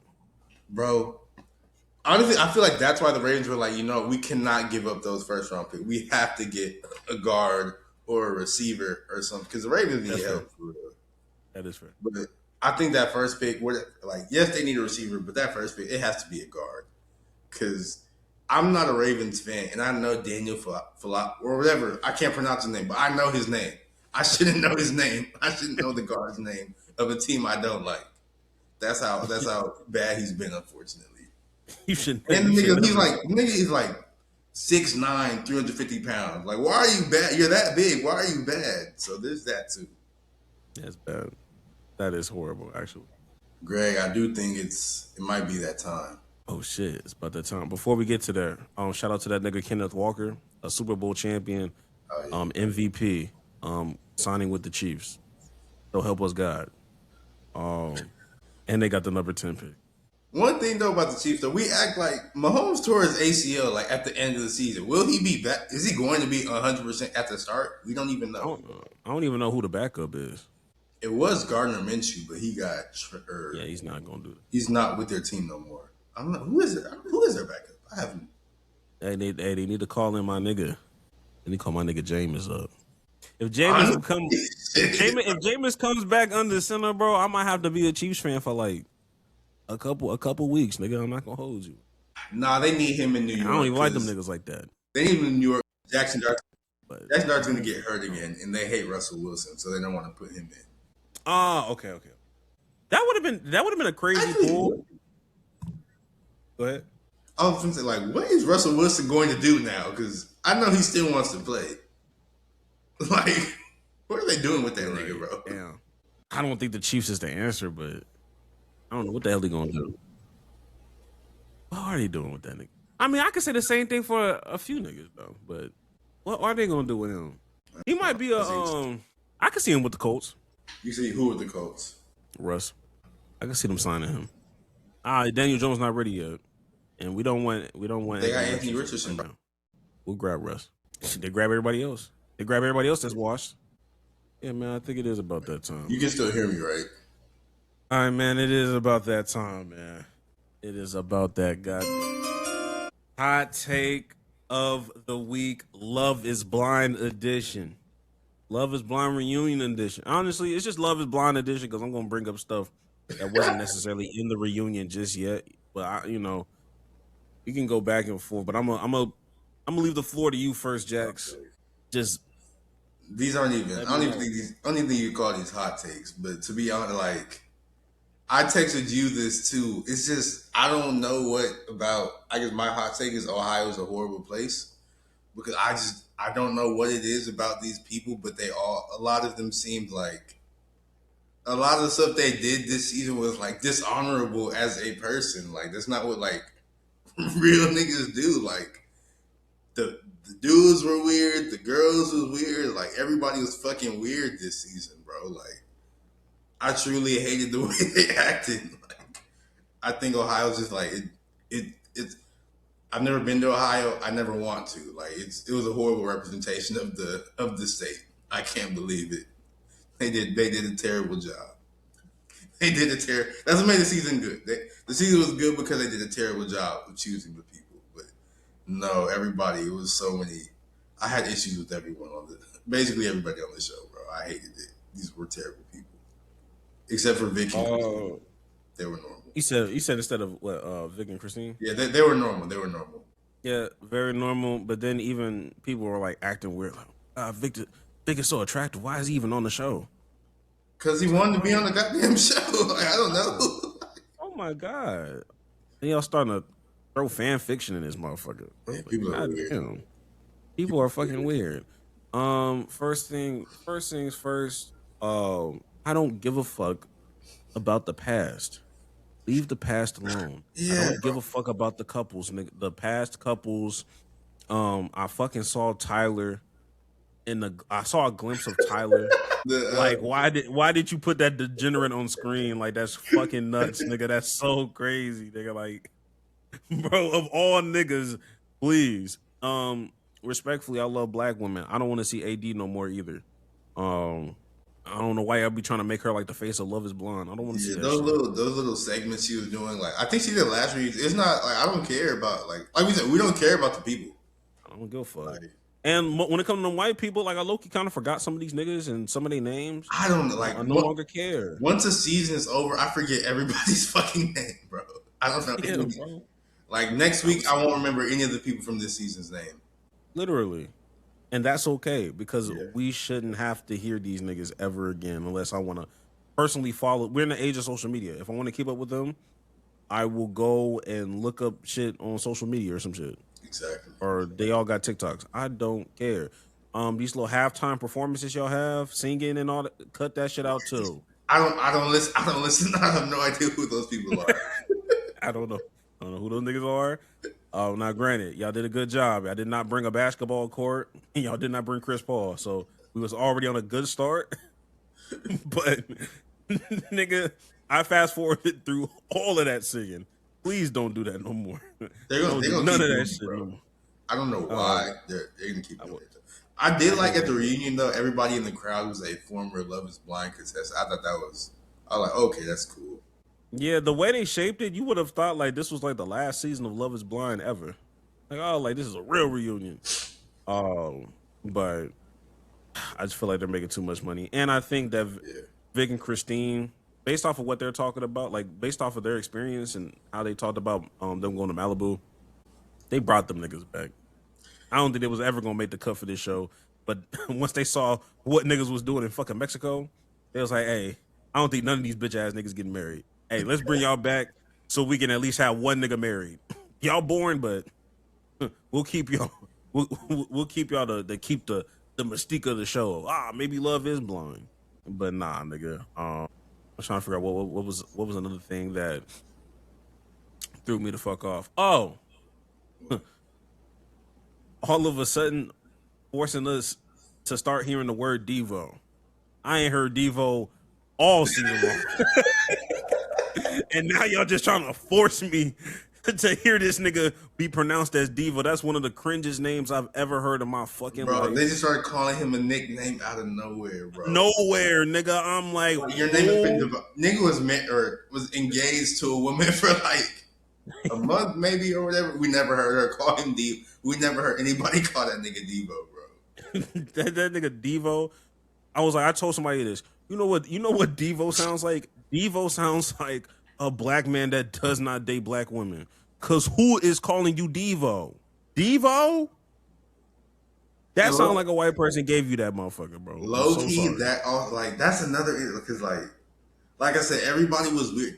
[SPEAKER 2] Bro, honestly, I feel like that's why the Ravens were like, we cannot give up those first round picks. We have to get a guard or a receiver or something because the Ravens need help.
[SPEAKER 1] That is fair.
[SPEAKER 2] But I think that first pick, yes, they need a receiver, but that first pick, it has to be a guard. Because I'm not a Ravens fan, and I know Daniel Falap or whatever. I can't pronounce his name, but I know his name. I shouldn't know his name. I shouldn't know the guard's name of a team I don't like. That's how bad he's been, unfortunately.
[SPEAKER 1] You should.
[SPEAKER 2] And he's like 6'9", 350 pounds. Like, why are you bad? You're that big. Why are you bad? So there's that too.
[SPEAKER 1] That's bad. That is horrible, actually.
[SPEAKER 2] Greg, I do think it might be that time.
[SPEAKER 1] Oh shit, it's about that time. Before we get to there, shout out to that nigga Kenneth Walker, a Super Bowl champion, MVP, signing with the Chiefs. So help us God. And they got the number 10 pick.
[SPEAKER 2] One thing though about the Chiefs, though, we act like Mahomes tore his ACL like at the end of the season. Will he be back? Is he going to be 100% at the start? We don't even know.
[SPEAKER 1] I don't even know who the backup is.
[SPEAKER 2] It was Gardner Minshew, but he got
[SPEAKER 1] yeah, he's not gonna do that.
[SPEAKER 2] He's not with their team no more. I don't know who is it. Who is their backup? I haven't.
[SPEAKER 1] Hey, they need to call in my nigga. They need to call my nigga Jameis up. If Jameis comes back under center, bro, I might have to be a Chiefs fan for like a couple weeks, nigga. I'm not gonna hold you.
[SPEAKER 2] Nah, they need him in New York.
[SPEAKER 1] I don't even like them niggas like that.
[SPEAKER 2] They need him in New York. Jackson Dart's gonna get hurt again, and they hate Russell Wilson, so they don't want to put him in.
[SPEAKER 1] Oh, okay. That would have been a crazy pull. Go ahead.
[SPEAKER 2] I was gonna say, like, what is Russell Wilson going to do now? Because I know he still wants to play. Like, what are they doing with that nigga, bro?
[SPEAKER 1] Damn. I don't think the Chiefs is the answer, but I don't know what the hell they gonna do. What are they doing with that nigga? I mean, I could say the same thing for a few niggas though, but what are they gonna do with him? He might be I could see him with the Colts.
[SPEAKER 2] You see who with the Colts?
[SPEAKER 1] Russ. I can see them signing him. Daniel Jones not ready yet, and we don't want.
[SPEAKER 2] They got Anthony Richardson.
[SPEAKER 1] Right now. We'll grab Russ. They grab everybody else. They grab everybody else that's washed. Yeah, man, I think it is about that time.
[SPEAKER 2] You can still hear me, right?
[SPEAKER 1] All right, man, it is about that time, man. It is about that goddamn hot take of the week. Love is Blind edition. Love is Blind reunion edition. Honestly, it's just Love is Blind edition because I'm gonna bring up stuff that wasn't necessarily in the reunion just yet. But we can go back and forth. But I'm gonna leave the floor to you first, Jax. Just
[SPEAKER 2] these aren't even. I don't even think you call these hot takes. But to be honest, like, I texted you this too. It's just I don't know what about. I guess my hot take is Ohio's a horrible place because I don't know what it is about these people, but a lot of them seemed like a lot of the stuff they did this season was like dishonorable as a person. Like that's not what like real niggas do. Like the dudes were weird, the girls was weird, like everybody was fucking weird this season, bro. Like I truly hated the way they acted. Like I think Ohio's just like it's I've never been to Ohio. I never want to. Like it was a horrible representation of the state. I can't believe it. They did a terrible job. That's what made the season good. The season was good because they did a terrible job of choosing the people. But no, everybody. It was so many. I had issues with everyone basically everybody on the show, bro. I hated it. These were terrible people, except for Vicky. They were normal.
[SPEAKER 1] You said instead of what Vic and Christine?
[SPEAKER 2] Yeah, they were normal. They were normal.
[SPEAKER 1] Yeah, very normal. But then even people were like acting weird. Like, Vic is so attractive. Why is he even on the show?
[SPEAKER 2] Because he wanted to be on the goddamn show. Like, I don't know.
[SPEAKER 1] Oh my god! And y'all starting to throw fan fiction in this motherfucker.
[SPEAKER 2] Yeah, people are weird.
[SPEAKER 1] People are fucking weird. First things first. I don't give a fuck about the past. Leave the past alone.
[SPEAKER 2] Yeah,
[SPEAKER 1] I don't give a fuck about the couples, nigga. The past couples. I fucking saw Tyler I saw a glimpse of Tyler. Like, why did you put that degenerate on screen? Like, that's fucking nuts, nigga. That's so crazy, nigga. Like, bro, of all niggas, please Respectfully, I love black women. I don't want to see AD no more either. Um, I don't know why y'all be trying to make her like the face of Love Is Blind. I don't want to see
[SPEAKER 2] Yeah,
[SPEAKER 1] that
[SPEAKER 2] those
[SPEAKER 1] shit.
[SPEAKER 2] little segments she was doing, like I think she did last week. It's not like I don't care about like we said, we don't care about the people.
[SPEAKER 1] I don't give a fuck.
[SPEAKER 2] Like
[SPEAKER 1] And when it comes to white people, like I low-key kind of forgot some of these niggas and some of their names.
[SPEAKER 2] I don't know, like
[SPEAKER 1] I no longer care.
[SPEAKER 2] once a season is over, I forget everybody's fucking name, bro. I don't know.
[SPEAKER 1] Yeah, bro.
[SPEAKER 2] Like next week, I won't remember any of the people from this season's name.
[SPEAKER 1] Literally. And that's okay because
[SPEAKER 2] Yeah.
[SPEAKER 1] we shouldn't have to hear these niggas ever again unless I want to personally follow. We're in the age of social media. If I want to keep up with them, I will go and look up shit on social media or some shit.
[SPEAKER 2] Exactly.
[SPEAKER 1] Or they all got TikToks. I don't care. These little halftime performances y'all have, singing and all that, cut that shit out too.
[SPEAKER 2] I don't listen. I don't listen. I have no idea who those people are.
[SPEAKER 1] I don't know. I don't know who those niggas are. Now granted, y'all did a good job. I did not bring a basketball court. Y'all did not bring Chris Paul. So we was already on a good start. But nigga, I fast forwarded through all of that singing. Please don't do that no more.
[SPEAKER 2] They're gonna
[SPEAKER 1] Don't
[SPEAKER 2] keep
[SPEAKER 1] do none of
[SPEAKER 2] doing
[SPEAKER 1] that
[SPEAKER 2] it,
[SPEAKER 1] shit
[SPEAKER 2] bro.
[SPEAKER 1] no more.
[SPEAKER 2] I don't know why they're gonna keep doing it. I did like at the reunion though. Everybody in the crowd was a former Love Is Blind contestant. I thought that was. I was like, okay, that's cool.
[SPEAKER 1] Yeah, the way they shaped it, you would have thought like this was like the last season of Love Is Blind ever. Like, oh, like this is a real reunion. But I just feel like they're making too much money, and I think that Vic and Christine, based off of what they're talking about, like based off of their experience and how they talked about them going to Malibu, they brought them niggas back. I don't think they was ever gonna make the cut for this show, but once they saw what niggas was doing in fucking Mexico, they was like, hey, I don't think none of these bitch ass niggas getting married. Hey, let's bring y'all back so we can at least have one nigga married. Y'all boring, but we'll keep y'all. We'll keep y'all to keep the mystique of the show. Maybe Love Is Blind, but nah, nigga. I'm trying to figure out what was another thing that threw me the fuck off. Oh, all of a sudden, forcing us to start hearing the word Devo. I ain't heard Devo all season long. And now y'all just trying to force me to hear this nigga be pronounced as Devo. That's one of the cringest names I've ever heard in my fucking life.
[SPEAKER 2] They just started calling him a nickname out of nowhere, bro.
[SPEAKER 1] Nowhere, nigga. I'm like,
[SPEAKER 2] your name has been nigga was met or was engaged to a woman for like a month, maybe or whatever. We never heard her call him Devo. We never heard anybody call that nigga Devo, bro.
[SPEAKER 1] that nigga Devo. I was like, I told somebody this. You know what Devo sounds like? Devo sounds like a black man that does not date black women. Cause who is calling you Devo? Devo? That sounds like a white person gave you that motherfucker, bro.
[SPEAKER 2] Low key, that like that's another because like I said, everybody was weird.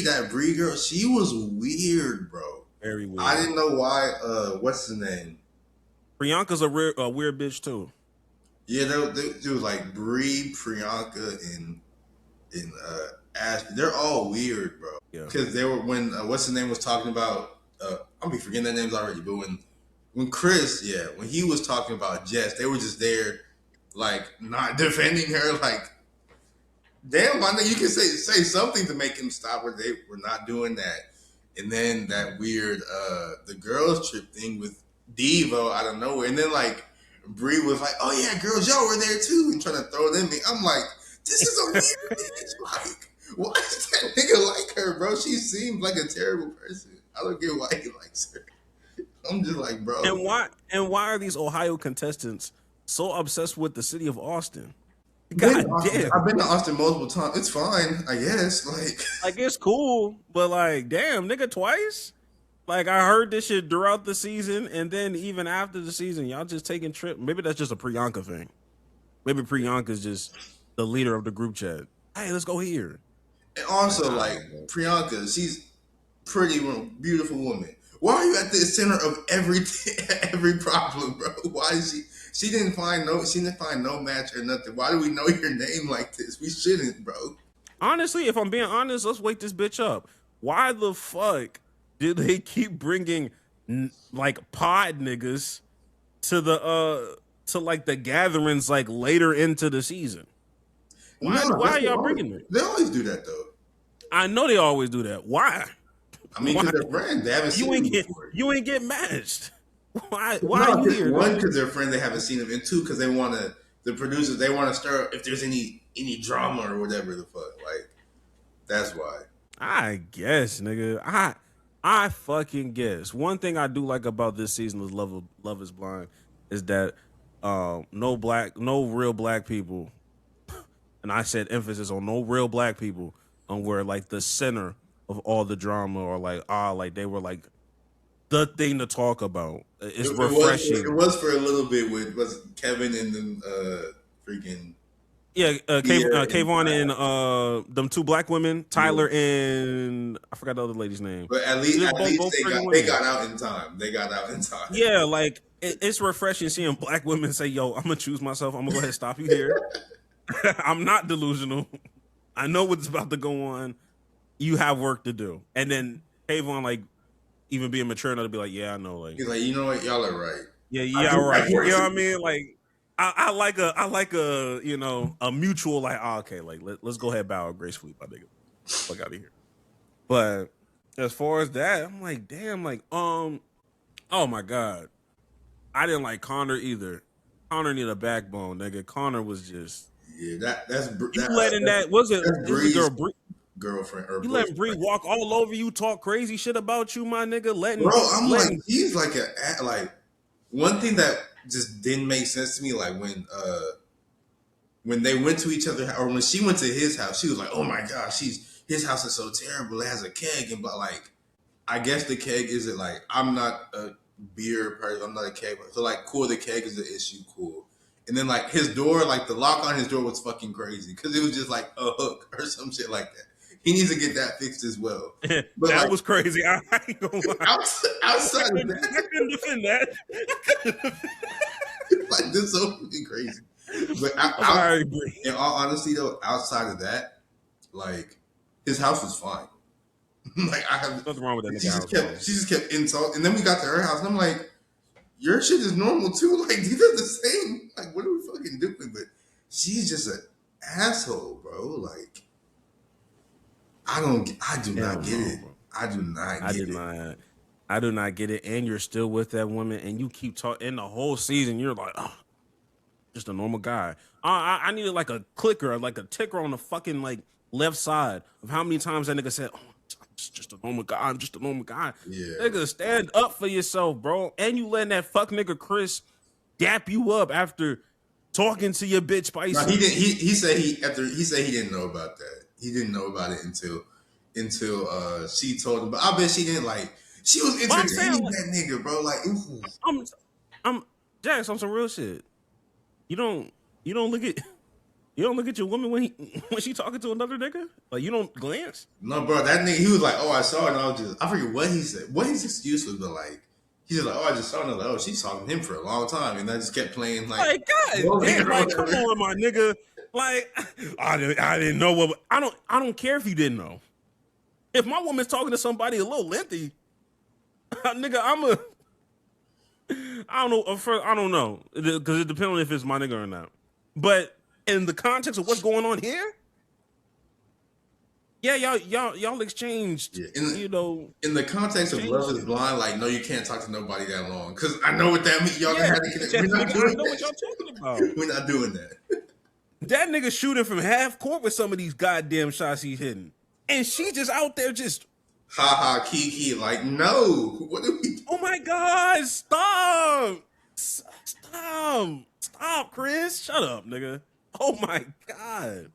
[SPEAKER 2] That Bree girl, she was weird, bro.
[SPEAKER 1] Very weird.
[SPEAKER 2] I didn't know why. What's the name?
[SPEAKER 1] Priyanka's a weird bitch too.
[SPEAKER 2] Yeah, they was like Bree, Priyanka, and Ashley. They're all weird, bro.
[SPEAKER 1] Yeah.
[SPEAKER 2] Because they were when what's the name was talking about. I'll be forgetting their names already, but when Chris, when he was talking about Jess, they were just there, like not defending her. Like, damn, my nigga, you can say something to make him stop. Where they were not doing that, and then that weird the girls trip thing with Devo out of nowhere, and then like Bree was like, "Oh yeah, girls, y'all were there too," and trying to throw them in. I'm like, this is a weird bitch. Like, why does that nigga like her, bro? She seems like a terrible person. I don't get why he likes her. I'm just like, bro.
[SPEAKER 1] And why are these Ohio contestants so obsessed with the city of Austin? God damn.
[SPEAKER 2] I've been to Austin multiple times. It's fine, I guess. Like
[SPEAKER 1] it's cool, but like, damn, nigga, twice? Like, I heard this shit throughout the season, and then even after the season, y'all just taking trips. Maybe that's just a Priyanka thing. Maybe Priyanka's just the leader of the group chat. Hey, let's go here.
[SPEAKER 2] And also, like, Priyanka, she's pretty, beautiful woman. Why are you at the center of every problem, bro? Why is she didn't find no match or nothing. Why do we know your name like this? We shouldn't, bro.
[SPEAKER 1] Honestly, if I'm being honest, let's wake this bitch up. Why the fuck did they keep bringing like pod niggas to the gatherings like later into the season? Why are y'all bringing them?
[SPEAKER 2] They always do that though.
[SPEAKER 1] I know they always do that. Why?
[SPEAKER 2] I mean, because they're friends. They haven't seen you
[SPEAKER 1] ain't get matched. Why
[SPEAKER 2] No,
[SPEAKER 1] are you here?
[SPEAKER 2] one, because they're friends, they haven't seen him, and two, because the producers, they want to stir up if there's any drama or whatever the fuck. Like, that's why.
[SPEAKER 1] I guess, nigga. I fucking guess. One thing I do like about this season of Love is Blind is that no real black people, and I said emphasis on no real black people, were like the center of all the drama, or like they were like the thing to talk about. It's refreshing.
[SPEAKER 2] It was for a little bit with was Kevin and them freaking.
[SPEAKER 1] Yeah, Kayvon and them two black women, Tyler and I forgot the other lady's name.
[SPEAKER 2] But at least
[SPEAKER 1] both
[SPEAKER 2] they got out in time. They got out in time.
[SPEAKER 1] Yeah, like it's refreshing seeing black women say, "Yo, I'm gonna choose myself. I'm gonna go ahead and stop you here. I'm not delusional. I know what's about to go on. You have work to do." And then Kayvon, like, even being mature enough to be like, "Yeah, I know." Like,
[SPEAKER 2] he's like, "You know what? Y'all are right."
[SPEAKER 1] Yeah, right. You know what I mean? Like, I like a you know, a mutual like, okay, like let's go ahead and bow gracefully, my nigga. Fuck out of here. But as far as that, I'm like, damn, like, oh my god, I didn't like Connor either. Connor needed a backbone, nigga. Connor was just letting that was it the girl
[SPEAKER 2] girlfriend or
[SPEAKER 1] you letting Bree walk all over you, talk crazy shit about you, my nigga.
[SPEAKER 2] Like he's like one thing that just didn't make sense to me, like when they went to each other, or when she went to his house, she was like, "Oh my gosh, his house is so terrible. It has a keg," but like, I guess the keg isn't like, I'm not a beer person. I'm not a keg. So like, cool, the keg is the issue, cool. And then like his door, like the lock on his door was fucking crazy because it was just like a hook or some shit like that. He needs to get that fixed as well.
[SPEAKER 1] But
[SPEAKER 2] that
[SPEAKER 1] like, was crazy. I ain't gonna lie.
[SPEAKER 2] Outside of that,
[SPEAKER 1] I couldn't defend that.
[SPEAKER 2] like, this is so fucking crazy. But in all honesty, though, outside of that, like, his house was fine. Like, I have
[SPEAKER 1] nothing wrong with that.
[SPEAKER 2] She just kept insulting, and then we got to her house, and I'm like, your shit is normal too. Like, these are the same. Like, what are we fucking doing? But she's just an asshole, bro. Like, I do not get it. I do not get it. And you're still with that woman, and you keep talking in the whole season. You're like, oh, just a normal guy. I needed like a clicker, like a ticker on the fucking like left side of how many times that nigga said, "Oh, I'm just a normal guy. I'm just a normal guy." Yeah,
[SPEAKER 1] nigga, stand up for yourself, bro. And you letting that fuck nigga Chris dap you up after talking to your bitch spicy.
[SPEAKER 2] No, he didn't. He said he didn't know about that. He didn't know about it until she told him. But I bet she didn't like. She was entertaining that nigga, bro. Like,
[SPEAKER 1] I'm Jax on some real shit. You don't look at your woman when she talking to another nigga. Like, you don't glance.
[SPEAKER 2] No, bro. That nigga, he was like, "Oh, I saw it." And I forget what he said. What his excuse was, but like, he's just like, "Oh, I just saw it." And I was like, "Oh, she's talking to him for a long time," and I just kept playing like
[SPEAKER 1] God, damn, like, come on, my nigga. Like, I didn't know what. I don't care if you didn't know. If my woman's talking to somebody a little lengthy, nigga, I don't know because it depends on if it's my nigga or not. But in the context of what's going on here, yeah, y'all exchanged.
[SPEAKER 2] In the context of Love is Blind, like, no, you can't talk to nobody that long because I know what that means. Y'all had to connect. We're not doing that.
[SPEAKER 1] What y'all talking about?
[SPEAKER 2] We're not doing that.
[SPEAKER 1] That nigga shooting from half court with some of these goddamn shots he's hitting, and she just out there just.
[SPEAKER 2] Ha ha, Kiki, like, no. What do we do?
[SPEAKER 1] Oh my God, stop, Chris. Shut up, nigga. Oh my God.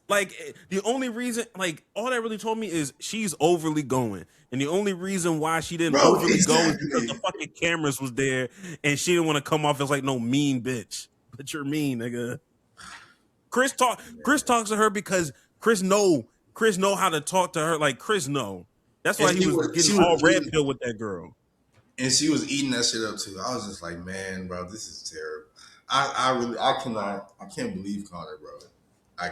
[SPEAKER 1] Like, the only reason, like, all that really told me is she's overly going. And the only reason why she didn't overly go is because the fucking cameras was there and she didn't want to come off as like no mean bitch. But you're mean, nigga. Chris talks to her because Chris know how to talk to her. Like, Chris know. That's why he was getting all red pill with that girl.
[SPEAKER 2] And she was eating that shit up too. I was just like, man, bro, this is terrible. I can't believe Connor, bro. I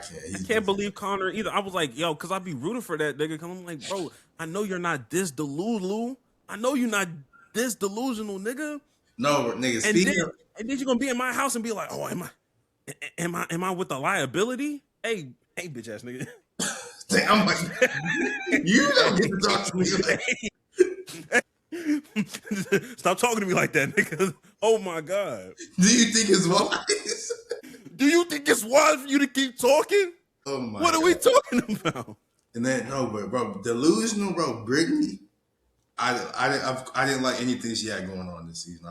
[SPEAKER 2] can't
[SPEAKER 1] believe Connor either. I was like, yo, because I be rooting for that nigga. Cause I'm like, bro, I know you're not this delusional. I know you're not this delusional, nigga.
[SPEAKER 2] No, nigga.
[SPEAKER 1] And then you're gonna be in my house and be like, oh, am I with the liability? Hey, bitch ass nigga.
[SPEAKER 2] I'm like, you don't get to talk to me like.
[SPEAKER 1] Stop talking to me like that, nigga. Oh my god.
[SPEAKER 2] Do you think it's wise?
[SPEAKER 1] Do you think it's wise for you to keep talking?
[SPEAKER 2] Oh my
[SPEAKER 1] What are
[SPEAKER 2] God.
[SPEAKER 1] we talking about?
[SPEAKER 2] And then no, but bro, delusional, bro. Brittany, I didn't like anything she had going on this season.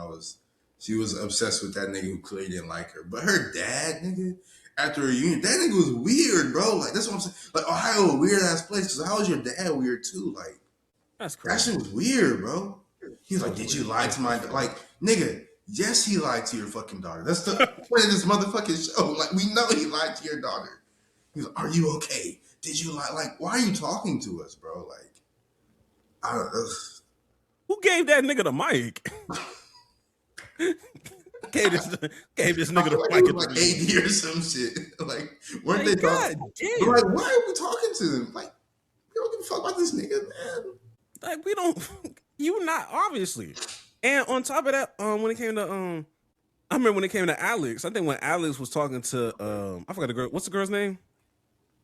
[SPEAKER 2] She was obsessed with that nigga who clearly didn't like her. But her dad, nigga, after a reunion, that nigga was weird, bro. Like that's what I'm saying. Like Ohio, a weird ass place. Cause how was your dad weird too? Like
[SPEAKER 1] That's
[SPEAKER 2] that
[SPEAKER 1] crazy.
[SPEAKER 2] shit was weird, bro. He was like, "Did you lie to my like, nigga?" Yes, he lied to your fucking daughter. That's the point of this motherfucking show. Like we know he lied to your daughter. He was like, "Are you okay? Did you lie? Like, why are you talking to us, bro? Like, I don't know."
[SPEAKER 1] Who gave that nigga the mic? gave this nigga the
[SPEAKER 2] Like
[SPEAKER 1] mic.
[SPEAKER 2] it was like AD or some shit. Like, weren't they talking?
[SPEAKER 1] damn.
[SPEAKER 2] Like, why are we talking to them? Like, we don't give a fuck about this nigga, man.
[SPEAKER 1] Like we don't. You not obviously. And on top of that, when it came to I remember when it came to Alex. I think when Alex was talking to I forgot the girl. What's the girl's name?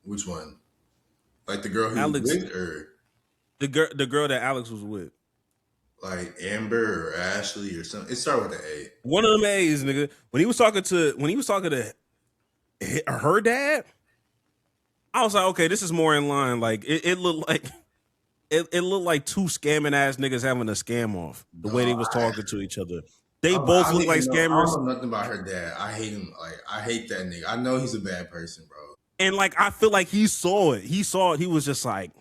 [SPEAKER 2] Which one? Like the girl who
[SPEAKER 1] Alex,
[SPEAKER 2] was with, or
[SPEAKER 1] the girl that Alex was with.
[SPEAKER 2] like Amber or Ashley or something. It started with the A.
[SPEAKER 1] One of them A's, nigga. When he was talking to her dad, I was like, okay, this is more in line. Like it looked like it looked like two scamming ass niggas having a scam off the way they was talking to each other. They both look like scammers.
[SPEAKER 2] I don't know nothing about her dad. I hate him. Like I hate that nigga. I know he's a bad person, bro.
[SPEAKER 1] And like I feel like he saw it. He saw it. He was just like,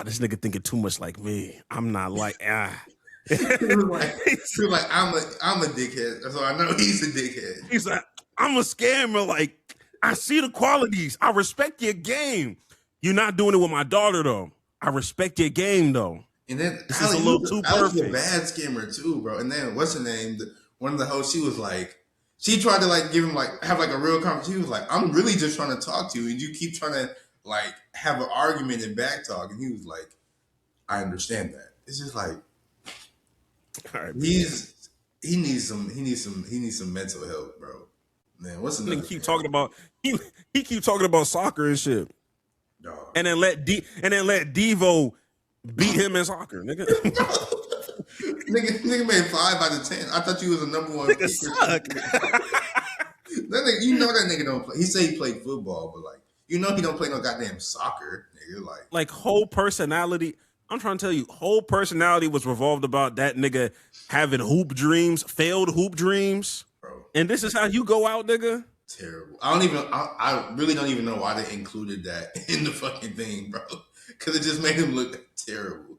[SPEAKER 1] this nigga thinking too much like me. I'm not like
[SPEAKER 2] he was like, I'm a dickhead. So I know he's a dickhead.
[SPEAKER 1] He's like, I'm a scammer. Like, I see the qualities. I respect your game. You're not doing it with my daughter though. I respect your game though.
[SPEAKER 2] And then
[SPEAKER 1] this is a little too perfect.
[SPEAKER 2] A bad scammer too, bro. And then what's her name? One of the hosts, she was like, she tried to like give him like have like a real conversation. She was like, I'm really just trying to talk to you, and you keep trying to like have an argument and back talk. And he was like, I understand that. It's just like
[SPEAKER 1] right,
[SPEAKER 2] he needs some mental help, bro. Man, what's the
[SPEAKER 1] nigga keep talking about he keep talking about soccer and shit.
[SPEAKER 2] Dog.
[SPEAKER 1] And then let Devo beat him in soccer, nigga.
[SPEAKER 2] nigga made 5 out of 10. I thought you was a number one.
[SPEAKER 1] Nigga suck.
[SPEAKER 2] That nigga, you know that nigga don't play. He say he played football, but like you know he don't play no goddamn soccer, nigga. Like
[SPEAKER 1] whole personality. I'm trying to tell you, whole personality was revolved about that nigga having failed hoop dreams.
[SPEAKER 2] Bro.
[SPEAKER 1] And this is how you go out, nigga.
[SPEAKER 2] Terrible. I really don't even know why they included that in the fucking thing, bro. Because it just made him look terrible.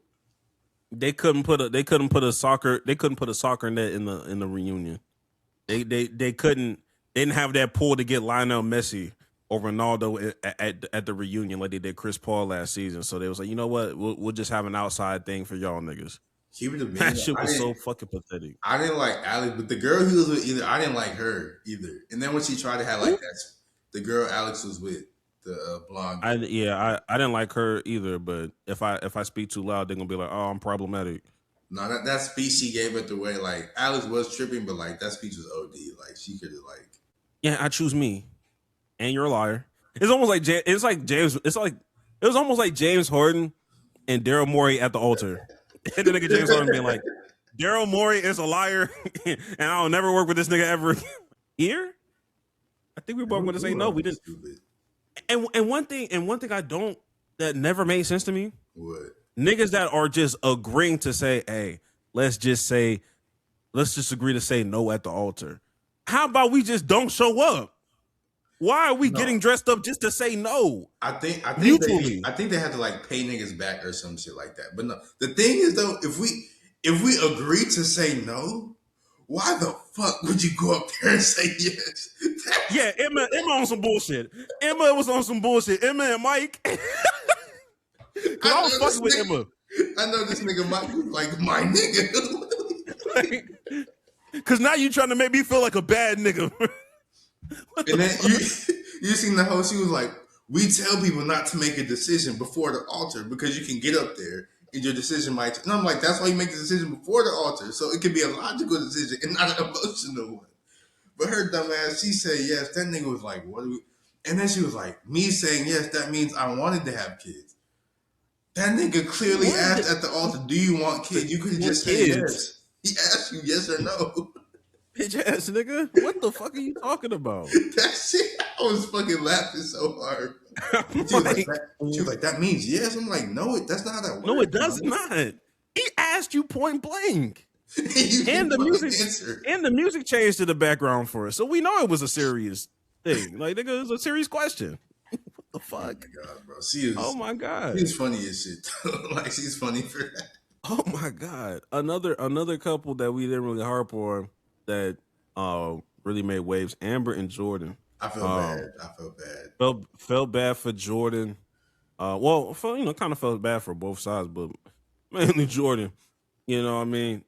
[SPEAKER 1] They couldn't put a soccer net in the reunion. They didn't have that pull to get Lionel Messi or Ronaldo at the reunion like they did Chris Paul last season. So they was like, you know what, we'll just have an outside thing for y'all niggas. That shit was so fucking pathetic.
[SPEAKER 2] I didn't like Alex, but the girl he was with either, I didn't like her either. And then when she tried to have like that, the girl Alex was with, the blonde.
[SPEAKER 1] I didn't like her either. But if I speak too loud, they're gonna be like, oh, I'm problematic.
[SPEAKER 2] No, that speech she gave it the way like Alex was tripping, but like that speech was OD. Like she could have like,
[SPEAKER 1] yeah, I choose me, and you're a liar. It's almost like it was almost like James Harden and Daryl Morey at the altar. And the nigga James Harden being like, Daryl Morey is a liar, and I'll never work with this nigga ever again. Here, I think we were both going to say no. We didn't. And one thing that never made sense to me.
[SPEAKER 2] What?
[SPEAKER 1] Niggas that are just agreeing to say, hey, let's just agree to say no at the altar. How about we just don't show up? Why are we getting dressed up just to say no?
[SPEAKER 2] I think
[SPEAKER 1] mutually.
[SPEAKER 2] I think they had to like pay niggas back or some shit like that. But no, the thing is though, if we agree to say no, why the fuck would you go up there and say yes?
[SPEAKER 1] Yeah, Emma on some bullshit. Emma was on some bullshit. Emma and Mike. I was fucking with Emma.
[SPEAKER 2] I know this nigga Mike was like my nigga.
[SPEAKER 1] Cause now you trying to make me feel like a bad nigga.
[SPEAKER 2] And then you seen the host, she was like, we tell people not to make a decision before the altar because you can get up there and your decision might. And I'm like, that's why you make the decision before the altar. So it can be a logical decision and not an emotional one. But her dumb ass, she said yes. That nigga was like, what do we? And then she was like, me saying yes, that means I wanted to have kids. That nigga clearly
[SPEAKER 1] What?
[SPEAKER 2] asked at the altar, "Do you want kids?" You could have just said
[SPEAKER 1] Kids.
[SPEAKER 2] yes. He asked you yes or no.
[SPEAKER 1] Bitch ass nigga. What the fuck are you talking about?
[SPEAKER 2] That shit, I was fucking laughing so hard. She was like, that means yes. I'm like, no, that's not how that works.
[SPEAKER 1] No, it does
[SPEAKER 2] bro.
[SPEAKER 1] not. He asked you point blank.
[SPEAKER 2] You
[SPEAKER 1] And the
[SPEAKER 2] fucking
[SPEAKER 1] music
[SPEAKER 2] answer.
[SPEAKER 1] and the music changed to the background for us. So we know it was a serious thing. Like, nigga, it was a serious question. What the fuck?
[SPEAKER 2] Oh my god, bro. She is.
[SPEAKER 1] Oh my god.
[SPEAKER 2] She's funny as shit. Like she's funny for that.
[SPEAKER 1] Oh my god. Another couple that we didn't really harp on that really made waves. Amber and Jordan.
[SPEAKER 2] I feel bad. I feel bad.
[SPEAKER 1] Felt bad for Jordan. Kind of felt bad for both sides, but mainly Jordan. You know what I mean?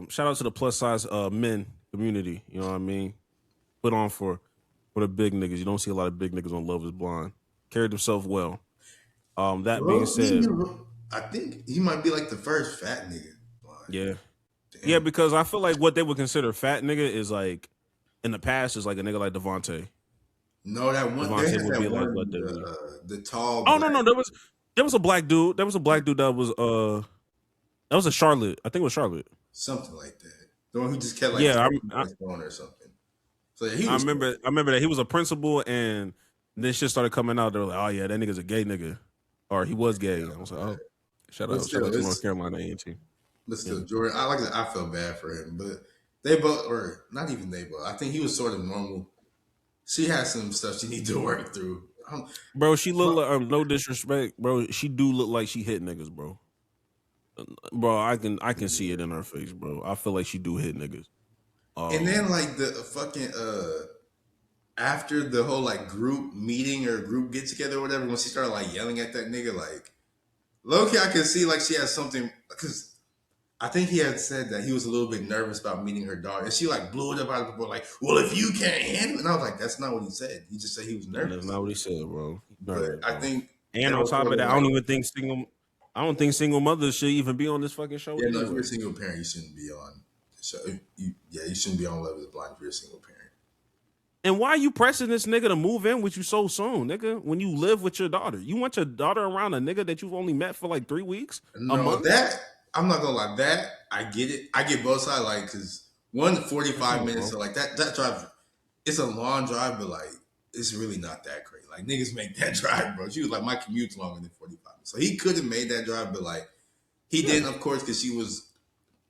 [SPEAKER 1] Shout out to the plus size men community. You know what I mean? Put on for the big niggas. You don't see a lot of big niggas on Love Is Blind. Carried himself well. That being said,
[SPEAKER 2] I think he might be like the first fat nigga.
[SPEAKER 1] yeah.
[SPEAKER 2] Damn.
[SPEAKER 1] Yeah, because I feel like what they would consider fat nigga is like in the past is like a nigga like Devontae.
[SPEAKER 2] No, that one.
[SPEAKER 1] Devontae would be like what
[SPEAKER 2] the tall.
[SPEAKER 1] Oh no, there was a black dude. There was a black dude that was a Charlotte. I think it was Charlotte.
[SPEAKER 2] Something like that. The one who just kept like phone or something. So yeah,
[SPEAKER 1] I remember that he was a principal, and then shit started coming out. They were like, "Oh yeah, that nigga's a gay nigga," or he was gay. I was like, "Oh, shout out to North Carolina A&T."
[SPEAKER 2] But still, Jordan, I felt bad for him, but they both, or not even they both. I think he was sort of normal. She had some stuff she needed to work through.
[SPEAKER 1] Bro, she look like no disrespect, bro. She do look like she hit niggas, bro. Bro, I can see it in her face, bro. I feel like she do hit niggas.
[SPEAKER 2] And then like the fucking after the whole like group meeting or group get together or whatever, when she started like yelling at that nigga, like low key, I could see like she had something because I think he had said that he was a little bit nervous about meeting her daughter, and she like blew it up out of the board, like, "Well, if you can't handle it," and I was like, "That's not what he said. He just said he was nervous."
[SPEAKER 1] That's not what he said, bro.
[SPEAKER 2] But I think,
[SPEAKER 1] and on top of that, I don't think single mothers should even be on this fucking show.
[SPEAKER 2] Yeah, no, if you're a single parent, you shouldn't be on the show. You shouldn't be on Love Is Blind if you're a single parent.
[SPEAKER 1] And why are you pressing this nigga to move in with you so soon, nigga? When you live with your daughter, you want your daughter around a nigga that you've only met for like 3 weeks, a month?
[SPEAKER 2] That I'm not gonna lie. That I get it. I get both sides. Like, cause 45 minutes, so like that drive, it's a long drive, but like it's really not that great. Like niggas make that drive, bro. She was like, my commute's longer than 45 minutes, so he could have made that drive, but like he didn't, of course, because she was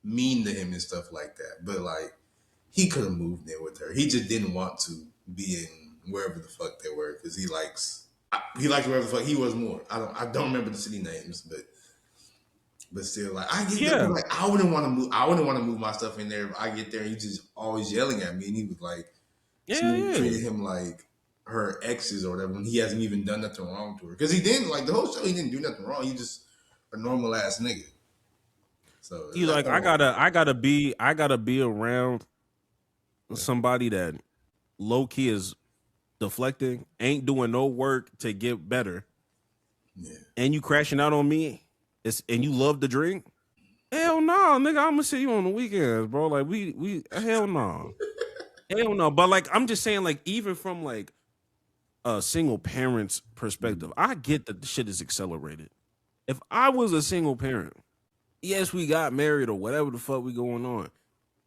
[SPEAKER 2] mean to him and stuff like that. But like he could have moved in with her. He just didn't want to be in wherever the fuck they were because he likes wherever the fuck he was more. I don't remember the city names, but still, like I get that. Like I wouldn't want to move. I wouldn't want to move my stuff in there. If I get there, and he's just always yelling at me, and he was like, she treated him like her exes or whatever when he hasn't even done nothing wrong to her. Because he didn't, like the whole show, he didn't do nothing wrong. He just a normal ass nigga. So
[SPEAKER 1] he's like, I gotta be around somebody that low key is deflecting, ain't doing no work to get better, and you crashing out on me. And you love to drink? Hell no, nigga. I'm gonna see you on the weekends, bro. Like we hell no. Hell no. But like I'm just saying, like, even from like a single parent's perspective, I get that the shit is accelerated. If I was a single parent, yes, we got married or whatever the fuck we going on.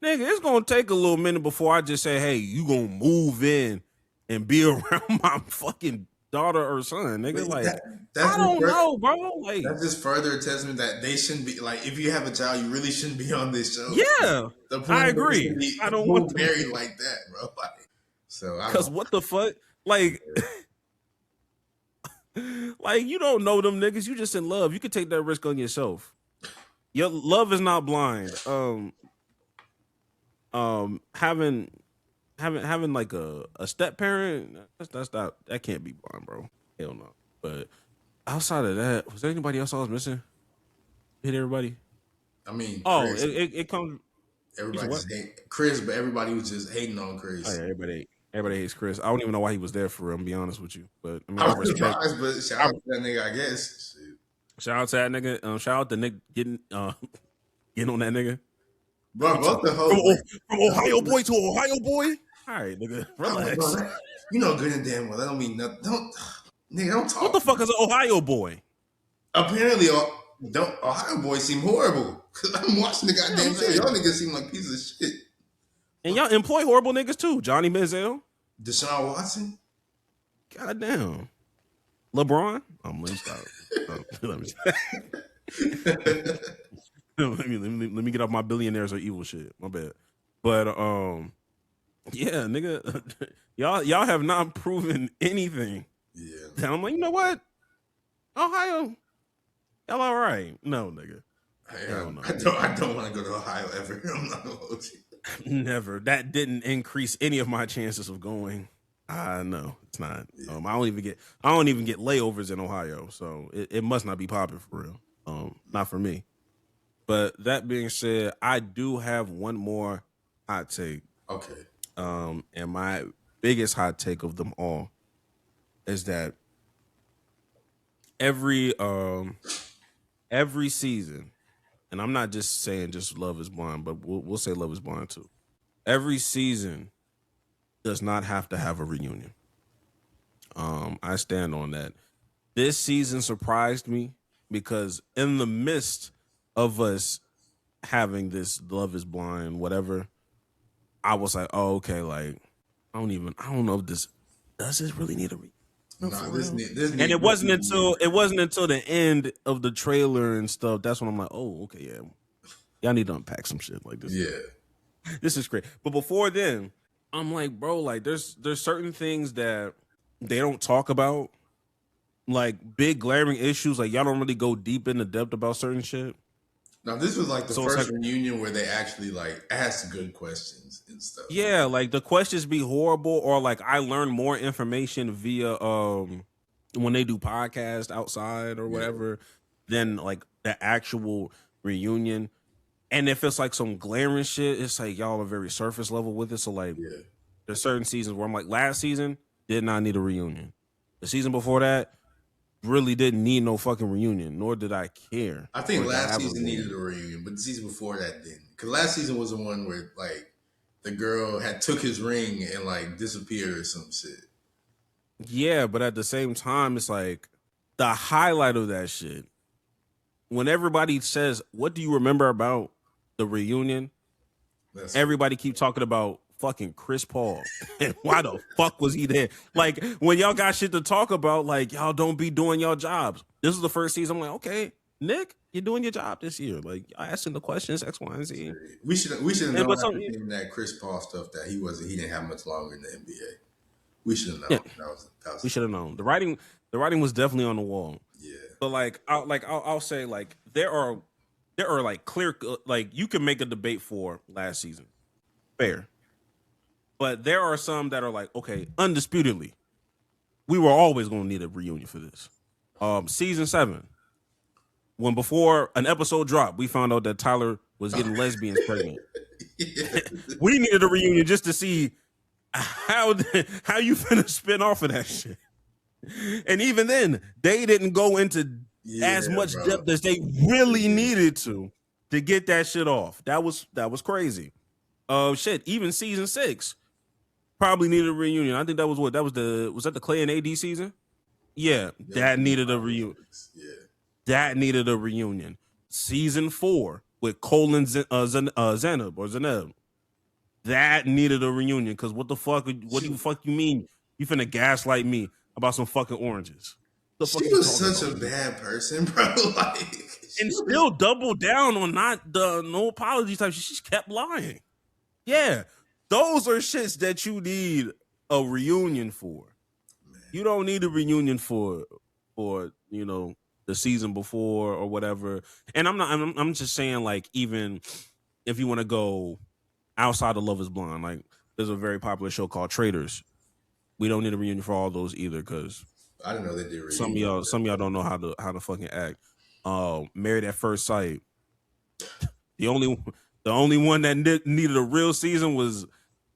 [SPEAKER 1] Nigga, it's gonna take a little minute before I just say, hey, you gonna move in and be around my fucking daughter or son, nigga. Like I don't know, bro. Like
[SPEAKER 2] that's just further testament that they shouldn't be like. If you have a child, you really shouldn't be on this show.
[SPEAKER 1] Yeah, I agree. I don't want to
[SPEAKER 2] married like that, bro. Like, so
[SPEAKER 1] because what the fuck, like, like you don't know them niggas. You just in love. You could take that risk on yourself. Your love is not blind. Having like a step parent, that's not, that can't be blind, bro. Hell no. But outside of that, was there anybody else I was missing? Hit everybody?
[SPEAKER 2] I mean,
[SPEAKER 1] Chris, it comes.
[SPEAKER 2] Everybody just hate Chris, but everybody was just hating on Chris.
[SPEAKER 1] Oh, yeah, everybody hates Chris. I don't even know why he was there for real. I'm be honest with you, but I mean, I respect.
[SPEAKER 2] But shout out to that nigga, I guess. Shit.
[SPEAKER 1] Shout out to that nigga. Shout out to Nick getting on that nigga.
[SPEAKER 2] Bro, both the whole
[SPEAKER 1] from Ohio boy to Ohio boy. All right, nigga, relax.
[SPEAKER 2] Bro, you know good and damn well that don't mean nothing. Don't talk.
[SPEAKER 1] What the fuck is an Ohio boy?
[SPEAKER 2] Apparently, Don't Ohio boys seem horrible. Cause I'm watching the goddamn show. Y'all niggas seem like pieces of shit.
[SPEAKER 1] And y'all employ horrible niggas too. Johnny Manziel.
[SPEAKER 2] Deshaun Watson.
[SPEAKER 1] Goddamn. LeBron. Let me stop. Let me get off my billionaires are evil shit. My bad. But yeah, nigga, y'all have not proven anything.
[SPEAKER 2] Yeah.
[SPEAKER 1] And I'm like, you know what? Ohio, y'all all right. No, nigga.
[SPEAKER 2] I don't want to go to Ohio ever. I'm not gonna hold you.
[SPEAKER 1] Never. That didn't increase any of my chances of going. No, it's not.
[SPEAKER 2] Yeah.
[SPEAKER 1] I don't even get layovers in Ohio, so it must not be popular for real. Not for me. But that being said, I do have one more hot take.
[SPEAKER 2] Okay.
[SPEAKER 1] And my biggest hot take of them all is that every season, and I'm not just saying just Love is Blind, but we'll say Love is Blind too. Every season does not have to have a reunion. I stand on that. This season surprised me because in the midst of us having this Love is Blind, whatever, I was like, oh, okay, like, I don't know if this really need a reunion. And it wasn't until the end of the trailer and stuff. That's when I'm like, oh, okay, yeah, y'all need to unpack some shit like this.
[SPEAKER 2] Yeah,
[SPEAKER 1] this is great. But before then, I'm like, bro, like there's certain things that they don't talk about, like big glaring issues. Like y'all don't really go deep into depth about certain shit.
[SPEAKER 2] Now this was like the first reunion where they actually like asked good questions and stuff.
[SPEAKER 1] Yeah, like the questions be horrible, or like I learn more information via when they do podcasts outside or whatever than like the actual reunion. And if it's like some glaring shit, it's like y'all are very surface level with it. So like there's certain seasons where I'm like, last season did not need a reunion. The season before that really didn't need no fucking reunion, nor did I care.
[SPEAKER 2] I think last season needed a reunion, but the season before that didn't. Because last season was the one where like the girl had took his ring and like disappeared or some shit.
[SPEAKER 1] Yeah, but at the same time, it's like the highlight of that shit. When everybody says, "What do you remember about the reunion?" Everybody keep talking about fucking Chris Paul and why the fuck was he there? Like when y'all got shit to talk about, like y'all don't be doing your jobs. This is the first season. I'm like, okay, Nick, you're doing your job this year. Like asking the questions X, Y, and Z.
[SPEAKER 2] We should have known that Chris Paul stuff that he didn't have much longer in the NBA. We should have known.
[SPEAKER 1] Yeah. We should have known. The writing was definitely on the wall.
[SPEAKER 2] Yeah.
[SPEAKER 1] But I'll say like there are like clear, like you can make a debate for last season. Fair. But there are some that are like, okay, undisputedly, we were always going to need a reunion for this. Season 7, when before an episode dropped, we found out that Tyler was getting lesbians pregnant. We needed a reunion just to see how you finna spin off of that shit. And even then, they didn't go into as much depth as they really needed to get that shit off. That was crazy. Shit, even season 6 probably needed a reunion. I think that was was that the Clay and AD season? Yeah, that needed a reunion.
[SPEAKER 2] Yeah.
[SPEAKER 1] That needed a reunion. Season 4 with Cole and Zeneb. That needed a reunion because what the fuck you mean you finna gaslight me about some fucking oranges?
[SPEAKER 2] She was such a bad person, bro.
[SPEAKER 1] And still doubled down on no apology type shit. She just kept lying. Yeah. Those are shits that you need a reunion for. Man. You don't need a reunion for the season before or whatever. And I'm just saying, like, even if you want to go outside of Love is Blind, like there's a very popular show called Traitors. We don't need a reunion for all those either, because
[SPEAKER 2] I didn't know they did reunion.
[SPEAKER 1] Some of y'all don't know how to fucking act. Married at First Sight. The only one that needed a real season was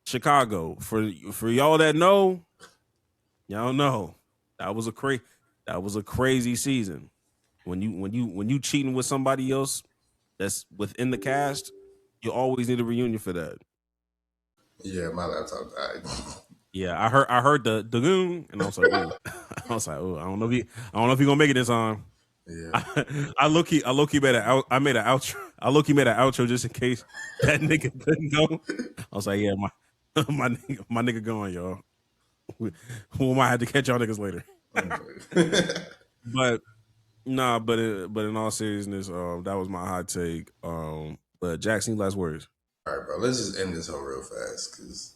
[SPEAKER 1] Chicago. For y'all that know, y'all know that was a crazy season. When you cheating with somebody else that's within the cast, you always need a reunion for that.
[SPEAKER 2] Yeah, my laptop died.
[SPEAKER 1] Yeah, I heard the goon, and I was like, ooh. I don't know if he gonna make it this time.
[SPEAKER 2] Yeah.
[SPEAKER 1] I low key made I made an outro. I low key made an outro just in case that nigga couldn't go. I was like, yeah, my nigga going, y'all. We might have to catch y'all niggas later. But nah, but in all seriousness, that was my hot take. But Jackson, last words.
[SPEAKER 2] All right, bro. Let's just end this whole real fast because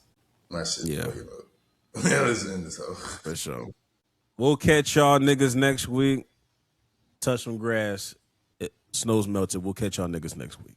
[SPEAKER 2] my shit's
[SPEAKER 1] Yeah.
[SPEAKER 2] fucking up. Yeah, let's end this whole.
[SPEAKER 1] For sure. We'll catch y'all niggas next week. Touch some grass. Snow's melted. We'll catch y'all niggas next week.